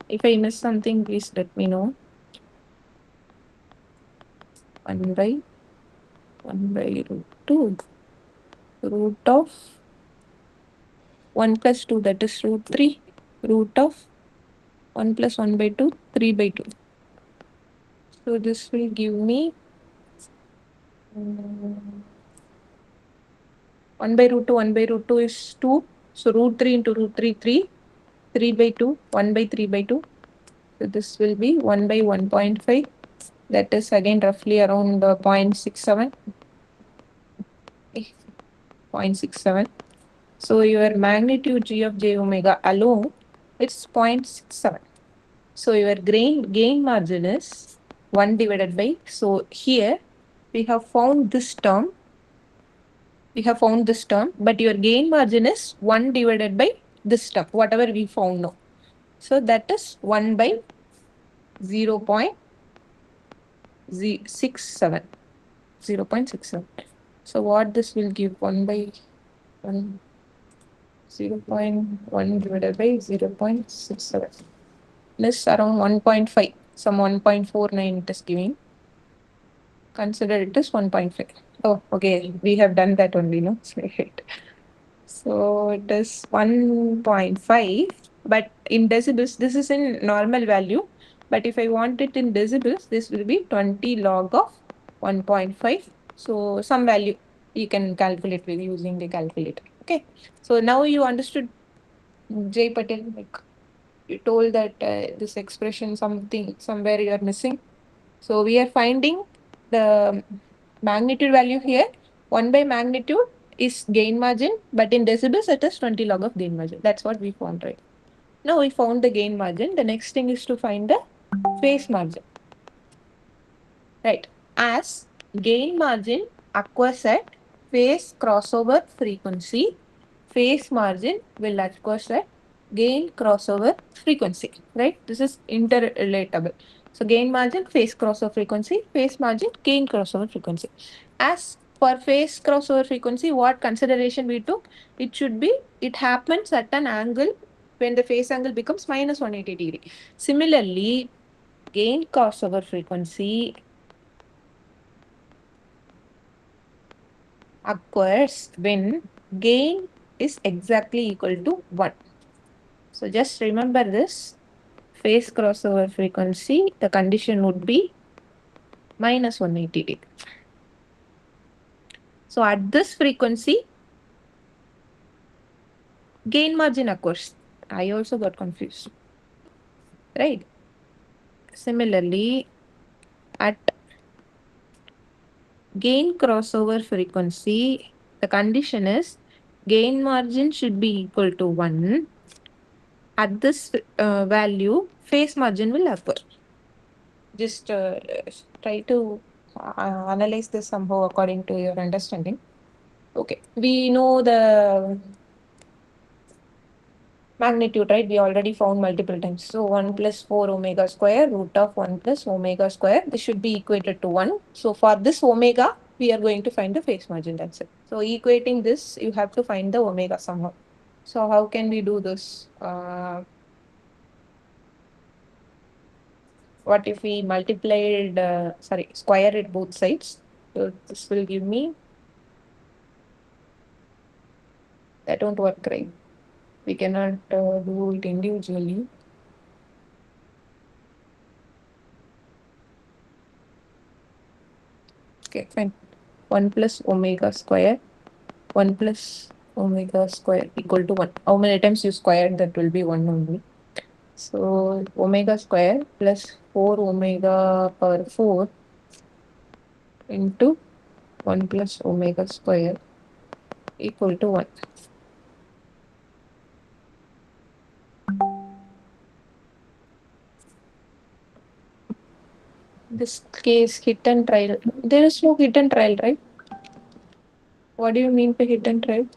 If I miss something, please let me know. 1 by 1 by root 2 root of 1 plus 2, that is root 3 root of 1 plus 1 by 2, 3 by 2. So this will give me 1 by root 2, 1 by root 2 is 2. So root 3 into root 3, 3. 3 by 2, 1 by 3 by 2. So this will be 1 by 1.5. That is again roughly around 0.67. 0.67. So your magnitude G of j omega alone, it's 0.67. So your gain margin is 1 divided by, so here we have found this term, but your gain margin is 1 divided by this term, whatever we found now. So that is 1 by 0.67. 0.67. So what this will give 1 by 1, 0.1 divided by 0.67. This around 1.5, some 1.49 it is giving. Consider it as 1.5. Oh, okay. We have done that only, no? Right. So it is 1.5, but in decibels, this is in normal value. But if I want it in decibels, this will be 20 log of 1.5. So some value you can calculate with using the calculator. Okay. So now you understood, Jay Patel, like you told that this expression something somewhere you are missing. So we are finding the magnitude value here. 1 by magnitude is gain margin, but in decibels it is 20 log of gain margin. That's what we found, right? Now we found the gain margin. The next thing is to find the phase margin. Right. As gain margin occurs at phase crossover frequency, phase margin will occur at gain crossover frequency. Right? This is interrelatable. So gain margin, phase crossover frequency, phase margin, gain crossover frequency. As for phase crossover frequency, what consideration we took? It happens at an angle when the phase angle becomes minus 180 degree. Similarly, gain crossover frequency occurs when gain is exactly equal to 1. So just remember this. Phase crossover frequency, the condition would be minus 180 degree. So at this frequency, gain margin occurs. I also got confused. Right? Similarly, at gain crossover frequency, the condition is gain margin should be equal to 1. At this value, phase margin will occur. Just try to analyze this somehow according to your understanding. Okay, we know the magnitude, right? We already found multiple times. So 1 plus 4 omega square root of 1 plus omega square. This should be equated to 1. So for this omega, we are going to find the phase margin. That's it. So equating this, you have to find the omega somehow. So how can we do this? What if we multiplied, square it both sides? So this will give me, that won't work, right? We cannot do it individually. Okay, fine. 1 plus omega square, 1 plus omega square equal to 1. How many times you squared? That will be 1 only. So omega square plus 4 omega power 4 into 1 plus omega square equal to 1. This case hit and trial. There is no hit and trial, right? What do you mean by hit and trial?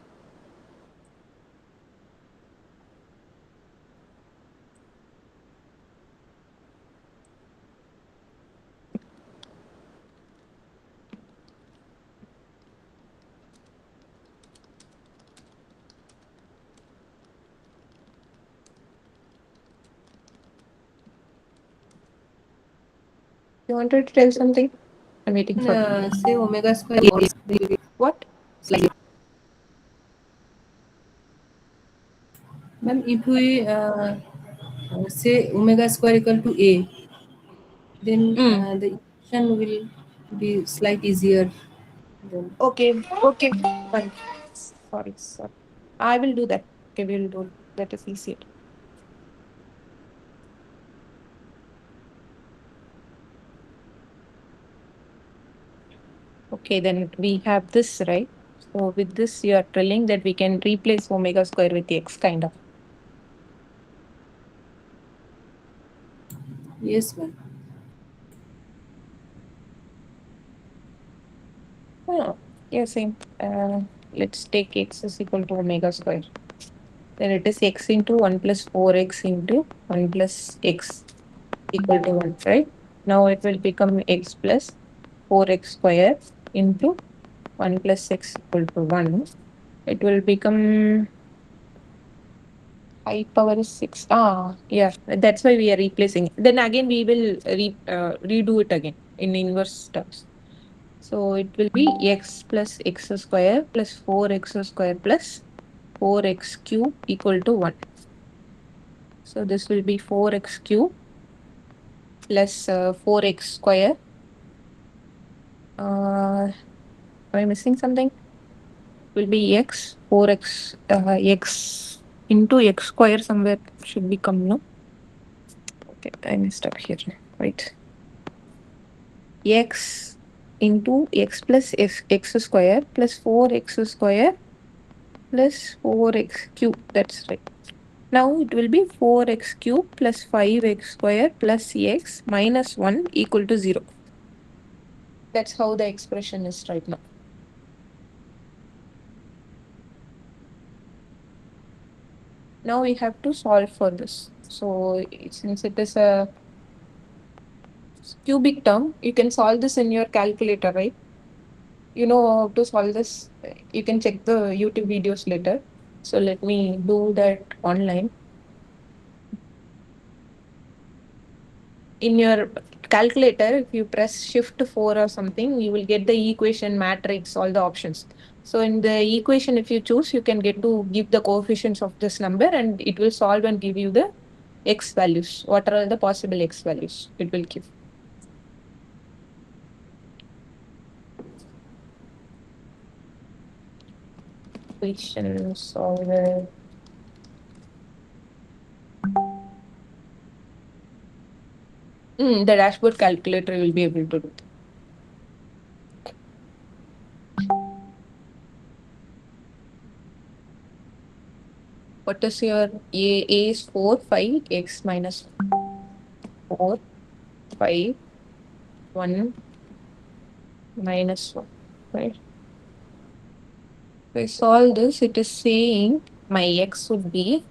You wanted to tell something? I'm waiting for Say omega square. what? Ma'am, if we say omega square equal to a, then Mm. the equation will be slight easier. Then Okay, okay, fine. Sorry, sorry. I will do that. Okay, we'll do that is easier. Okay, then we have this, right? So with this, you are telling that we can replace omega square with x kind of. yes, ma'am. Oh, yeah, same. Let's take x is equal to omega square. Then it is x into 1 plus 4x into 1 plus x equal to 1, right? Now it will become x plus 4x square into 1 plus x equal to 1. It will become I power is 6. Ah, yeah, that's why we are replacing. Then again, we will redo it again in inverse terms. So it will be x plus x square plus 4x square plus 4x cube equal to 1. So this will be 4x cube plus 4x square. Am I missing something? Will be x 4x x into x square somewhere should become no. Okay, I messed up here. Right. X into x plus x square plus 4x square plus 4x cube. That's right. Now it will be 4x cube plus 5x square plus x minus 1 equal to 0. That's how the expression is right now. Now we have to solve for this. So since it is a cubic term, you can solve this in your calculator, right? You know how to solve this. You can check the YouTube videos later. So let me do that online. In your calculator, if you press shift 4 or something, you will get the equation matrix, all the options. So in the equation, if you choose, you can get to give the coefficients of this number and it will solve and give you the x values. What are the possible x values it will give? Equation solver. The dashboard calculator will be able to do. What is your A? A is 4, 5, x minus 4, 5, 1, minus 1. Right? If I solve this, it is saying my x would be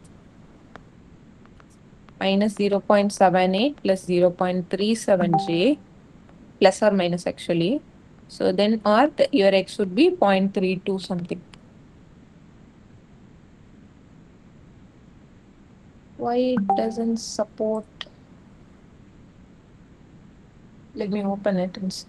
minus 0.78 plus 0.37j plus or minus actually. So then or your x would be 0.32 something. Why it doesn't support? Let me open it and see.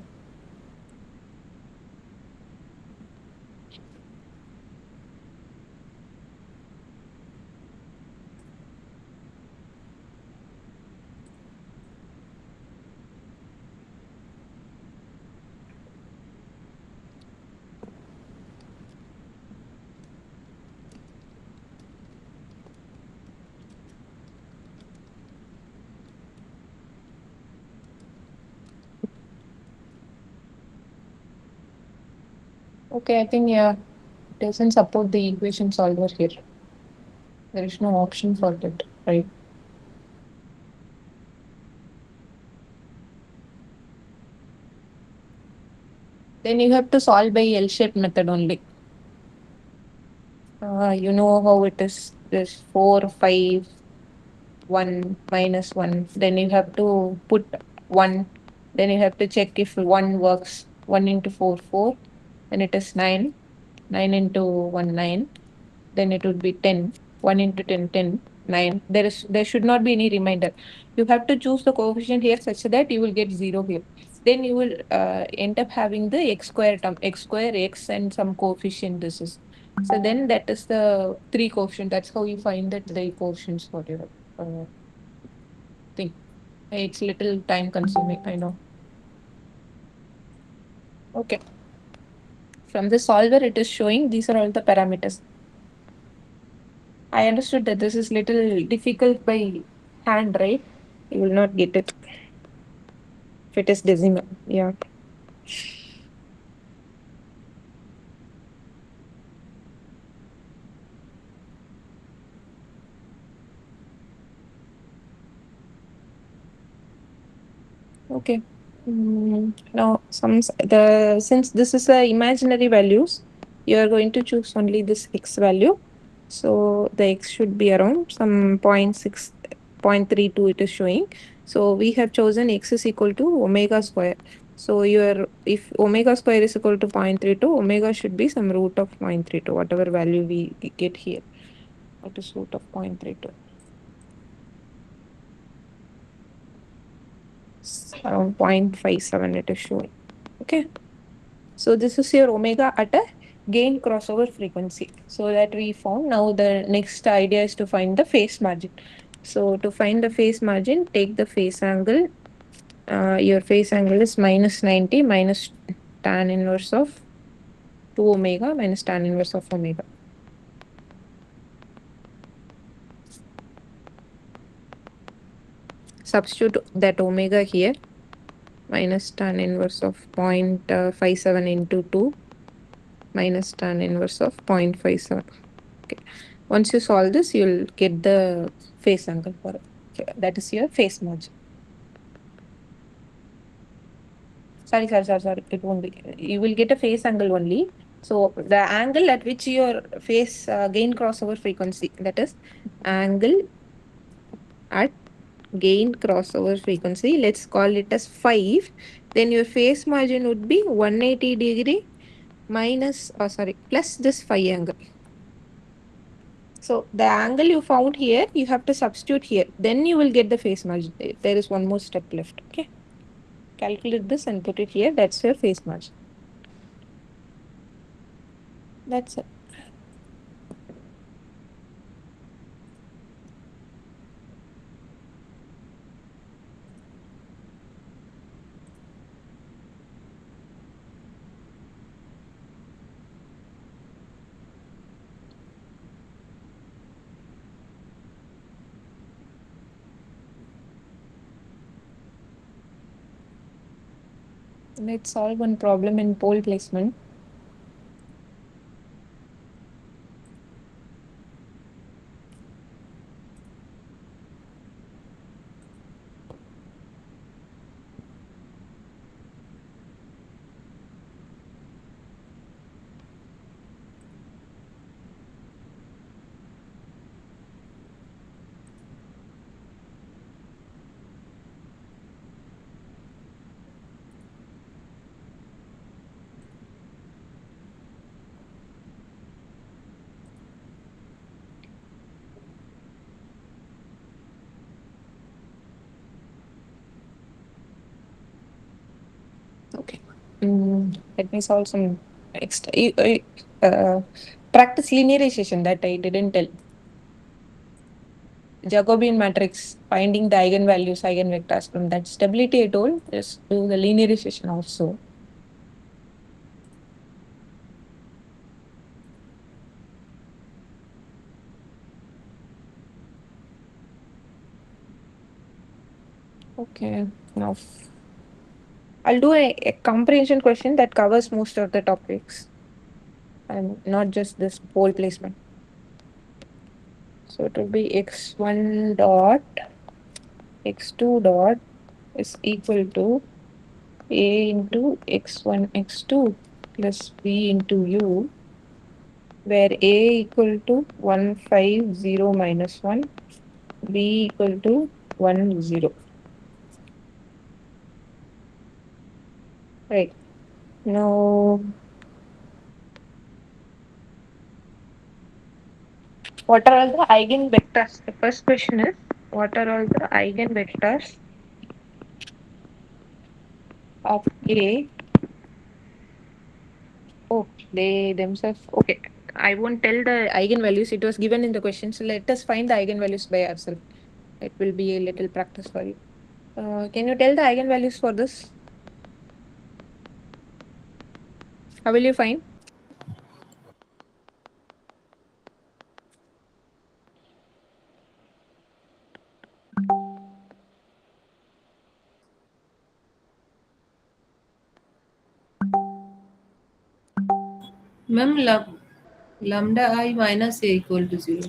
Okay, I think yeah, it doesn't support the equation solver here. There is no option for that, right? Then you have to solve by L-shaped method only. You know how it is. This 4, 5, 1, minus 1. Then you have to put 1. Then you have to check if 1 works. 1 into 4, 4. Then it is 9. 9 into 1, 9. Then it would be 10. 1 into 10, 10, 9. There should not be any reminder. You have to choose the coefficient here such that you will get 0 here. Then you will end up having the x square term, x square, x and some coefficient this is. So then that is the 3 coefficient. That's how you find that the coefficients for your thing. It's little time consuming, I know. Okay. From the solver, it is showing these are all the parameters. I understood that this is little difficult by hand, right? You will not get it if it is decimal. Yeah. Okay. Now, since this is a imaginary values, you are going to choose only this x value. So the x should be around some 0.6, 0.32 it is showing. So we have chosen x is equal to omega square. So if omega square is equal to 0.32, omega should be some root of 0.32, whatever value we get here. What is root of 0.32? Around 0.57 it is showing. Okay. So this is your omega at a gain crossover frequency. So that we found. Now the next idea is to find the phase margin. So to find the phase margin, take the phase angle. Your phase angle is minus 90 minus tan inverse of 2 omega minus tan inverse of omega. Substitute that omega here, minus tan inverse of 0.57 into 2 minus tan inverse of 0.57. Okay. Once you solve this, you'll get the phase angle for it. Okay, that is your phase margin. Sorry. It won't be. You will get a phase angle only. So the angle at which your phase gain crossover frequency, that is angle at gain crossover frequency, let's call it as 5. Then your phase margin would be 180 degree minus, plus this phi angle. So the angle you found here, you have to substitute here. Then you will get the phase margin. There is one more step left. Okay. Calculate this and put it here. That's your phase margin. That's it. Let's solve one problem in pole placement. Okay. Let me solve some extra. Practice linearization that I didn't tell. Jacobian matrix, finding the eigenvalues, eigenvectors from that stability I told, just do the linearization also. Okay, now I'll do a comprehension question that covers most of the topics and not just this pole placement. So it will be x1 dot x2 dot is equal to a into x1 x2 plus b into u, where a equal to 150 minus 1, b equal to 10. Right. Now, what are all the eigenvectors? The first question is, what are all the eigenvectors of A? Oh, they themselves. Okay. I won't tell the eigenvalues. It was given in the question. So let us find the eigenvalues by ourselves. It will be a little practice for you. Can you tell the eigenvalues for this? How will you find? Ma'am, lambda I minus A equal to 0.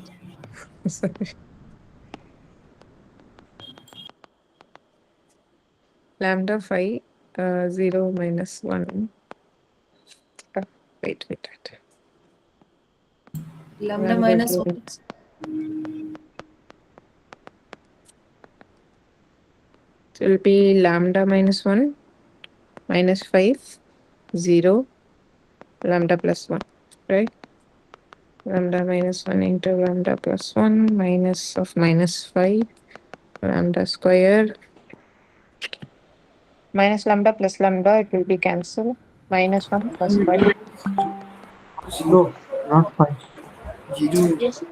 Lambda phi 0 minus 1. Wait. Lambda Lambda minus 1. gains. It will be lambda minus 1 minus 5 0 lambda plus 1, right? Lambda minus 1 into lambda plus 1 minus of minus 5 lambda square minus lambda plus lambda, it will be cancelled. Minus 1 plus 5. No, not 5. Yes.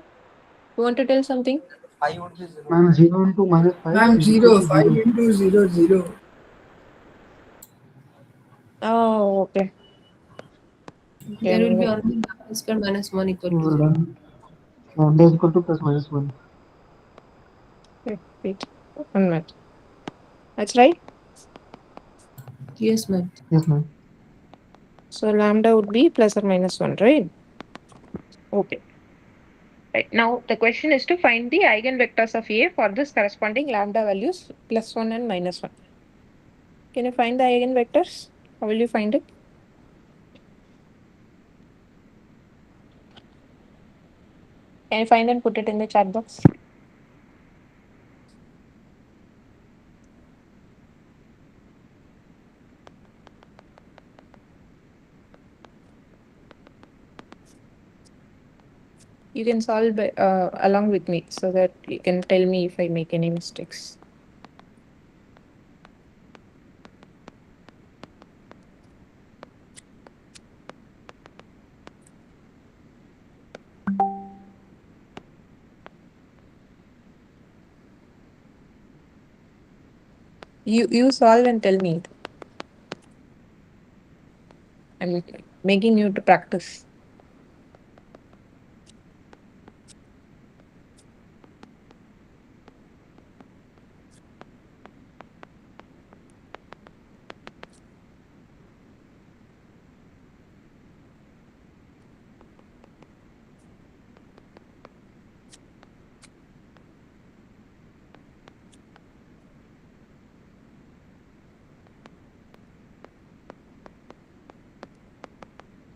You want to tell something? Ma'am, 0 into minus 5 Ma'am, is equal 0, to 5 0. into 0, 0. Oh, okay. There will be Then only lambda square minus 1 equal to 0. So lambda is equal to plus minus 1. wait. 1 minute. That's right. Yes, ma'am. Yes, ma'am. So lambda would be plus or minus 1, right? Okay. Right. Now the question is to find the eigenvectors of A for this corresponding lambda values plus 1 and minus 1. Can you find the eigenvectors? How will you find it? Can you find and put it in the chat box? You can solve along with me so that you can tell me if I make any mistakes. You solve and tell me. I'm making you to practice.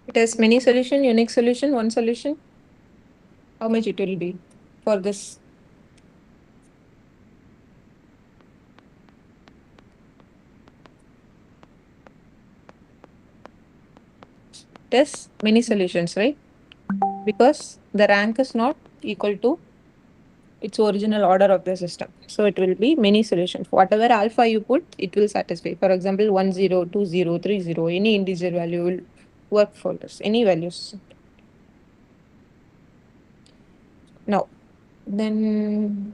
It has many solution, unique solution, one solution. How much it will be for this? It has many solutions, right? Because the rank is not equal to its original order of the system. So it will be many solutions. Whatever alpha you put, it will satisfy. For example, 1, 0, 2, 0, 3, 0, any integer value will work for this, any values. Now, then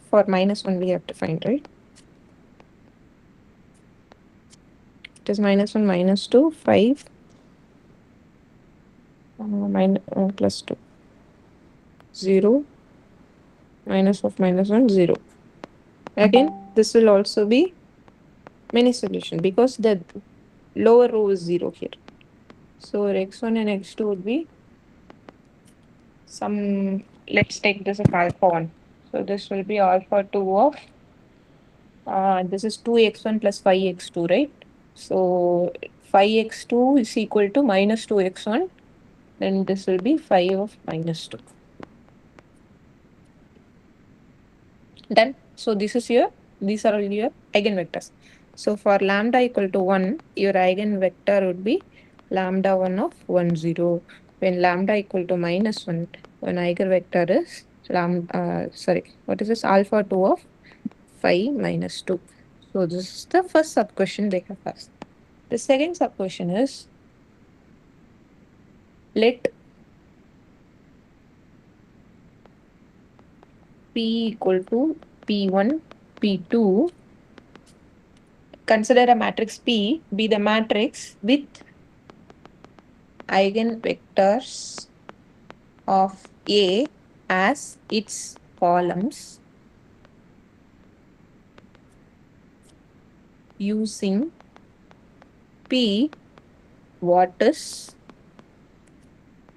for minus 1 we have to find, right? It is minus 1, minus 2, 5, plus 2, 0, minus of minus 1, 0. Again, this will also be many solution because the lower row is 0 here. So x1 and x2 would be some, let's take this as alpha 1. So this will be alpha 2 of, this is 2x1 plus 5x2, right? So 5x2 is equal to minus 2x1. Then this will be 5 of minus 2. Done. So this is your, these are all your eigenvectors. So for lambda equal to 1, your eigenvector would be lambda 1 of 1, 0. When lambda equal to minus 1, one eigenvector is what is this? Alpha 2 of 5 minus 2. So this is the first sub question they have asked. The second sub question is, let P equal to P1, P2. Consider a matrix P be the matrix with eigenvectors of A as its columns using P what is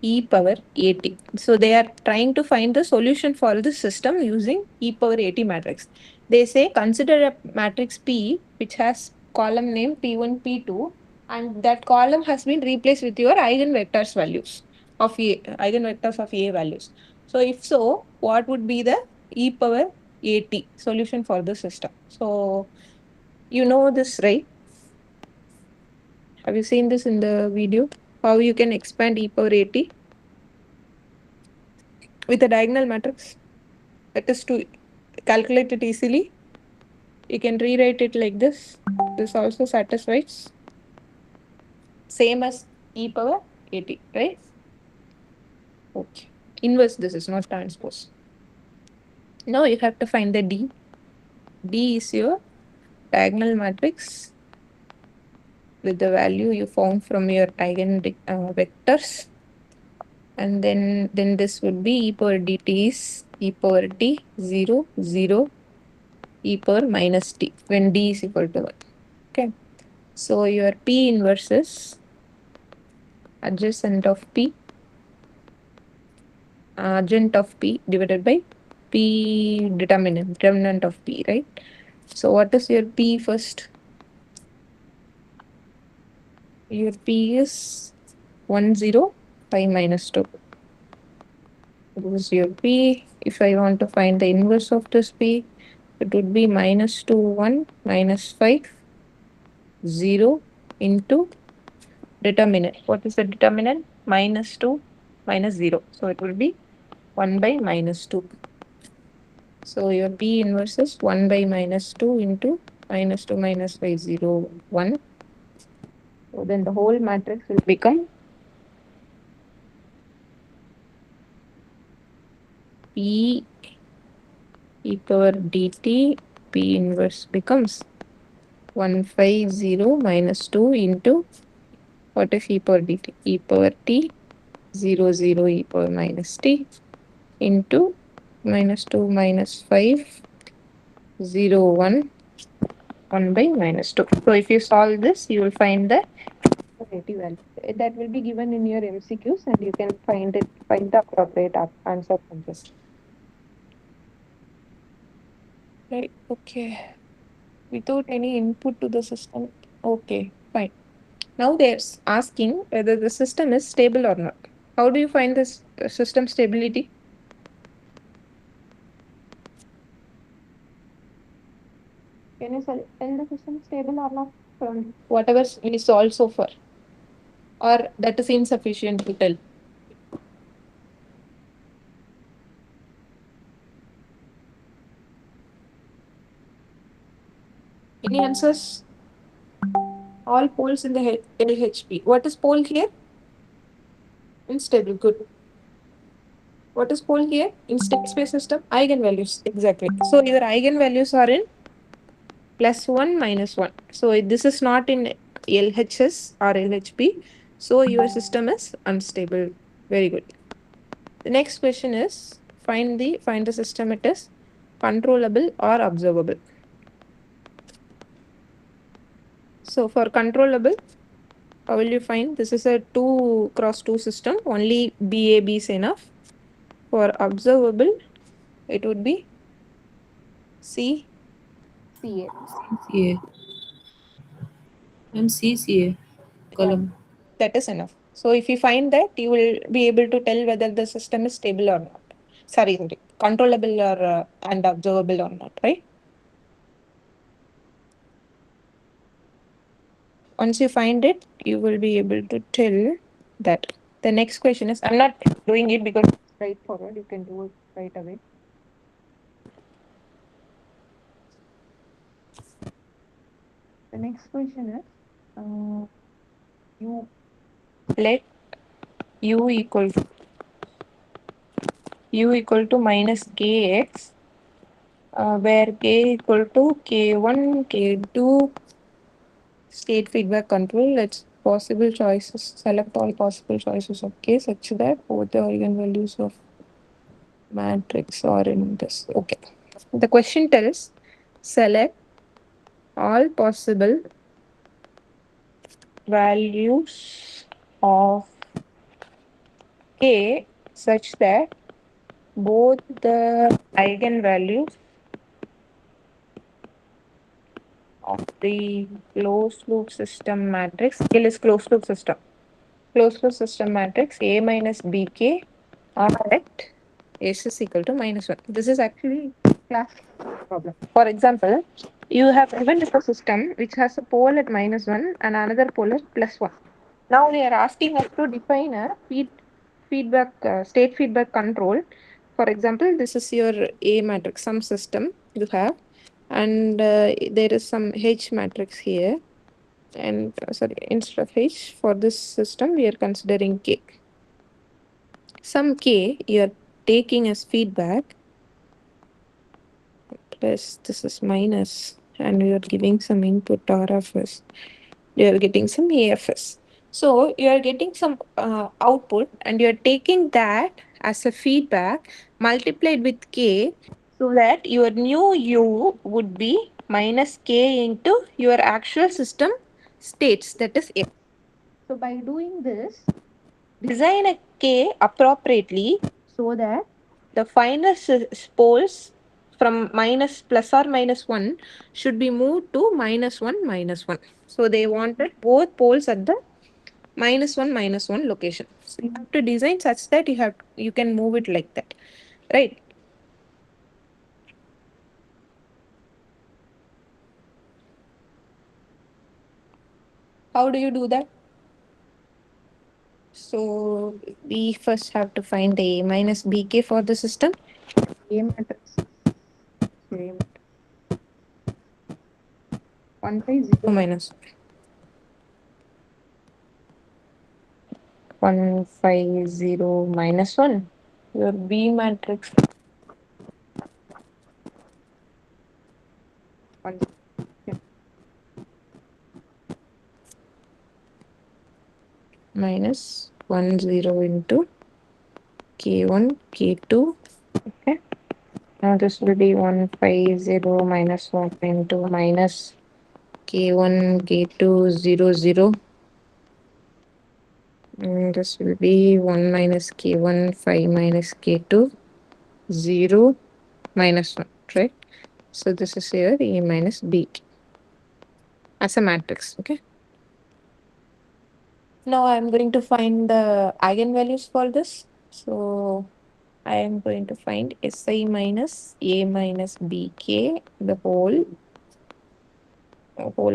e power at. So they are trying to find the solution for the system using e power at matrix. They say consider a matrix P which has column name P1, P2, and that column has been replaced with your eigenvectors values of A, eigenvectors of A values. So if so, what would be the e power at solution for the system? So you know this, right? Have you seen this in the video? How you can expand e power at with a diagonal matrix? That is to calculate it easily. You can rewrite it like this. This also satisfies same as e power at, right? Okay. Inverse this is not transpose. Now you have to find the D. D is your diagonal matrix with the value you found from your vectors. And then this would be e power dt is e power t 0, 0, e power minus t when d is equal to 1. Okay. So your P inverse is adjacent of P, adjacent of P divided by P determinant of P, right? So what is your P first? Your P is 1, 0, 5 minus 2. This is your P. If I want to find the inverse of this P, it would be minus 2, 1, minus 5, 0 into determinant. What is the determinant? Minus 2, minus 0. So it will be 1 by minus 2. So your P inverse is 1 by minus 2 into minus 2 minus 5, 0, 1. So then the whole matrix will become P e power dt. P inverse becomes 150 minus 2 into what is e power dt? E power t 0, 0 e power minus t into minus 2 minus 5, 0, 1, 1 by minus 2. So if you solve this, you will find the relative value. That will be given in your MCQs and you can find the appropriate answer from this. Right, okay. Without any input to the system. Okay, fine. Now they're asking whether the system is stable or not. How do you find this system stability? Can you tell the system is stable or not from whatever we solved so far? Or that is insufficient to tell? Any answers? All poles in the LHP. What is pole here? Unstable. Good. What is pole here? In state space system? Eigenvalues. Exactly. So your eigenvalues are in plus 1 minus 1. So this is not in LHS or LHP. So your system is unstable. Very good. The next question is find the system it is controllable or observable. So for controllable, how will you find? This is a 2 cross 2 system. Only BAB is enough. For observable, it would be C, CA. CCA and CCA column. That is enough. So if you find that, you will be able to tell whether the system is stable or not. Sorry, controllable or and observable or not, right? Once you find it, you will be able to tell that. The next question is, I'm not doing it because it's straightforward. You can do it right away. The next question is, you let u equal to minus kx where k equal to k1, k2, state feedback control. Let's possible choices, select all possible choices of k such that both the eigenvalues of matrix are in this. Okay. The question tells select all possible values of k such that both the eigenvalues of the closed loop system matrix, L is closed loop system. Closed loop system matrix A minus BK are at S is equal to minus 1. This is actually class problem. For example, you have given a system which has a pole at minus 1 and another pole at plus 1. Now they are asking us to define a feedback state feedback control. For example, this is your A matrix, some system you have, and there is some H matrix here. And sorry, instead of H for this system, we are considering K. Some K you are taking as feedback, plus this is minus, and we are giving some input RFS. You are getting some AFS. So you are getting some output and you are taking that as a feedback multiplied with K so that your new U would be minus K into your actual system states, that is F. So by doing this, design a K appropriately so that the final poles from minus plus or minus 1 should be moved to minus 1 minus 1. So they wanted both poles at the minus 1 location. So you have to design such that you can move it like that. Right? How do you do that? So we first have to find the A minus BK for the system. A matrix. So A matrix. 1 by 0 minus 1, 5, 0, minus 1. Your B matrix 1, yeah, minus 1, 0 into K1, K2. Okay. Now this will be 1, 5, 0, minus 1 into minus K1, K2, 0, 0. And this will be 1 minus K1, 5 minus K2, 0, minus 1, right? So this is here A minus B as a matrix, okay? Now I'm going to find the eigenvalues for this. So I am going to find Si minus A minus Bk, the whole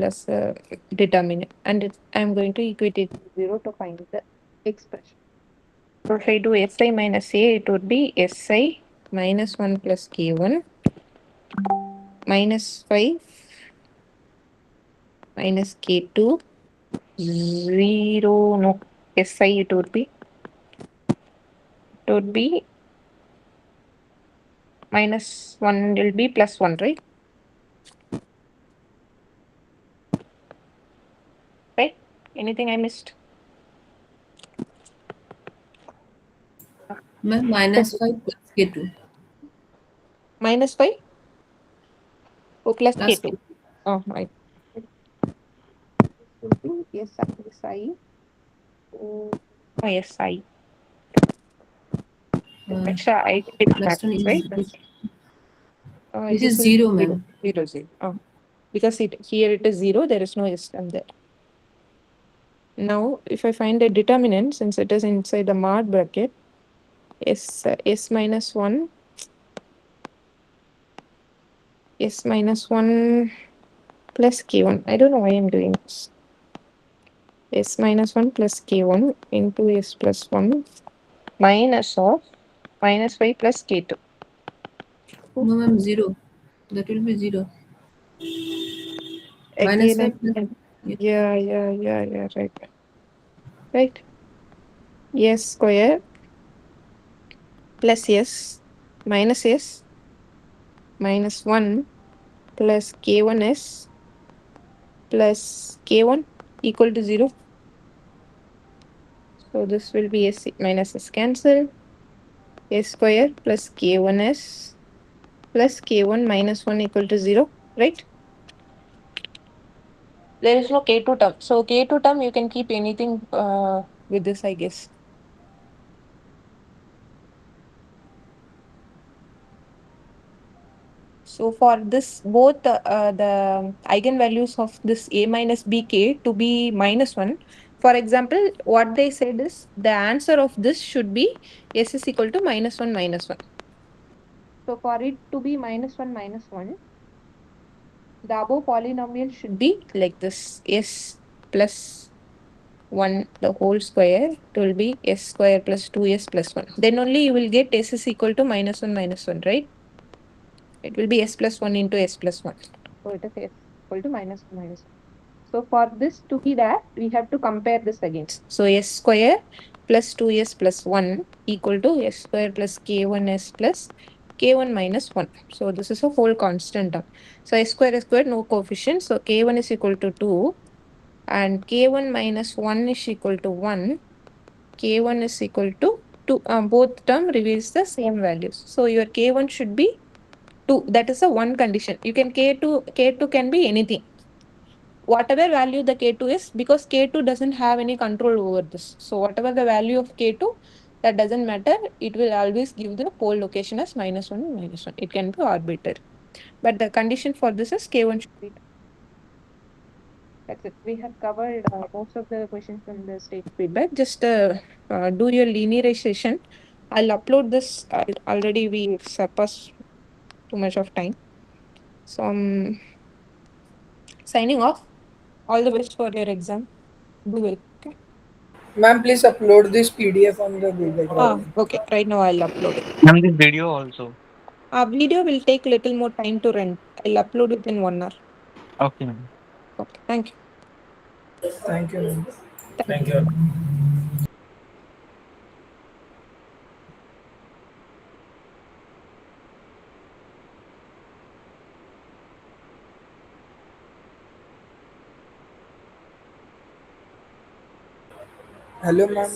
as a determinant, and I'm going to equate it to 0 to find the expression. So if I do Si minus A, it would be Si minus 1 plus K1 minus 5 minus K2 0, no, Si it would be minus 1 will be plus 1, right? Right? Anything I missed? Ma'am, minus 5 plus K2. Minus 5 or plus Plus K2? K2. Oh, right. Yes, I. Oh, yes, I. Extra I Last one right? is it This is will be 0, 0, ma'am. 0, 0. Oh, because here it is 0, there is no system there. Now, if I find a determinant, since it is inside the mod bracket, S minus 1, S minus 1 plus K1. I don't know why I'm doing this. S minus 1 plus K1 into S plus 1 minus of minus 5 plus K2. No, ma'am, 0. That will be 0. Minus Again, 5 plus. again. Yeah. Yeah, right. Right. S square plus S minus S minus 1 plus k1s plus k1 equal to 0. So this will be s minus s cancel. S square plus k1s plus k1 minus 1 equal to 0, right? There is no k2 term. So k2 term you can keep anything with this, I guess. So for this, both the eigenvalues of this a minus bk to be minus 1. For example, what they said is the answer of this should be s is equal to minus 1 minus 1. So for it to be minus 1, the above polynomial should be like this: s plus 1 the whole square. It will be s square plus 2s plus 1. Then only you will get s is equal to minus 1, right? It will be s plus 1 into s plus 1. So it is s equal to minus 1 minus 1. So for this to be that, we have to compare this against. So s square plus 2s plus 1 equal to s square plus k1s plus k1 minus 1. So this is a whole constant term. So s square, no coefficient. So k1 is equal to 2 and k1 minus 1 is equal to 1. K1 is equal to 2. Both term reveals the same values. So your k1 should be 2. That is a one condition. You can k2 can be anything. Whatever value the k2 is, because k2 doesn't have any control over this. So whatever the value of k2, that doesn't matter. It will always give the pole location as minus 1 and minus 1. It can be arbitrary. But the condition for this is k1 should be 2. That's it. We have covered most of the questions from the state feedback. Just do your linearization. I'll upload this. Already we surpassed too much of time. So I'm signing off. All the best for your exam. Do well. Okay. Ma'am, please upload this PDF on the Google Ah, Drive. okay. Right now I'll upload it. And this video also. Video will take little more time to run. I'll upload it in 1 hour. Okay, ma'am. Okay. Thank you. Thank you, ma'am. Thank you. Hello, ma'am.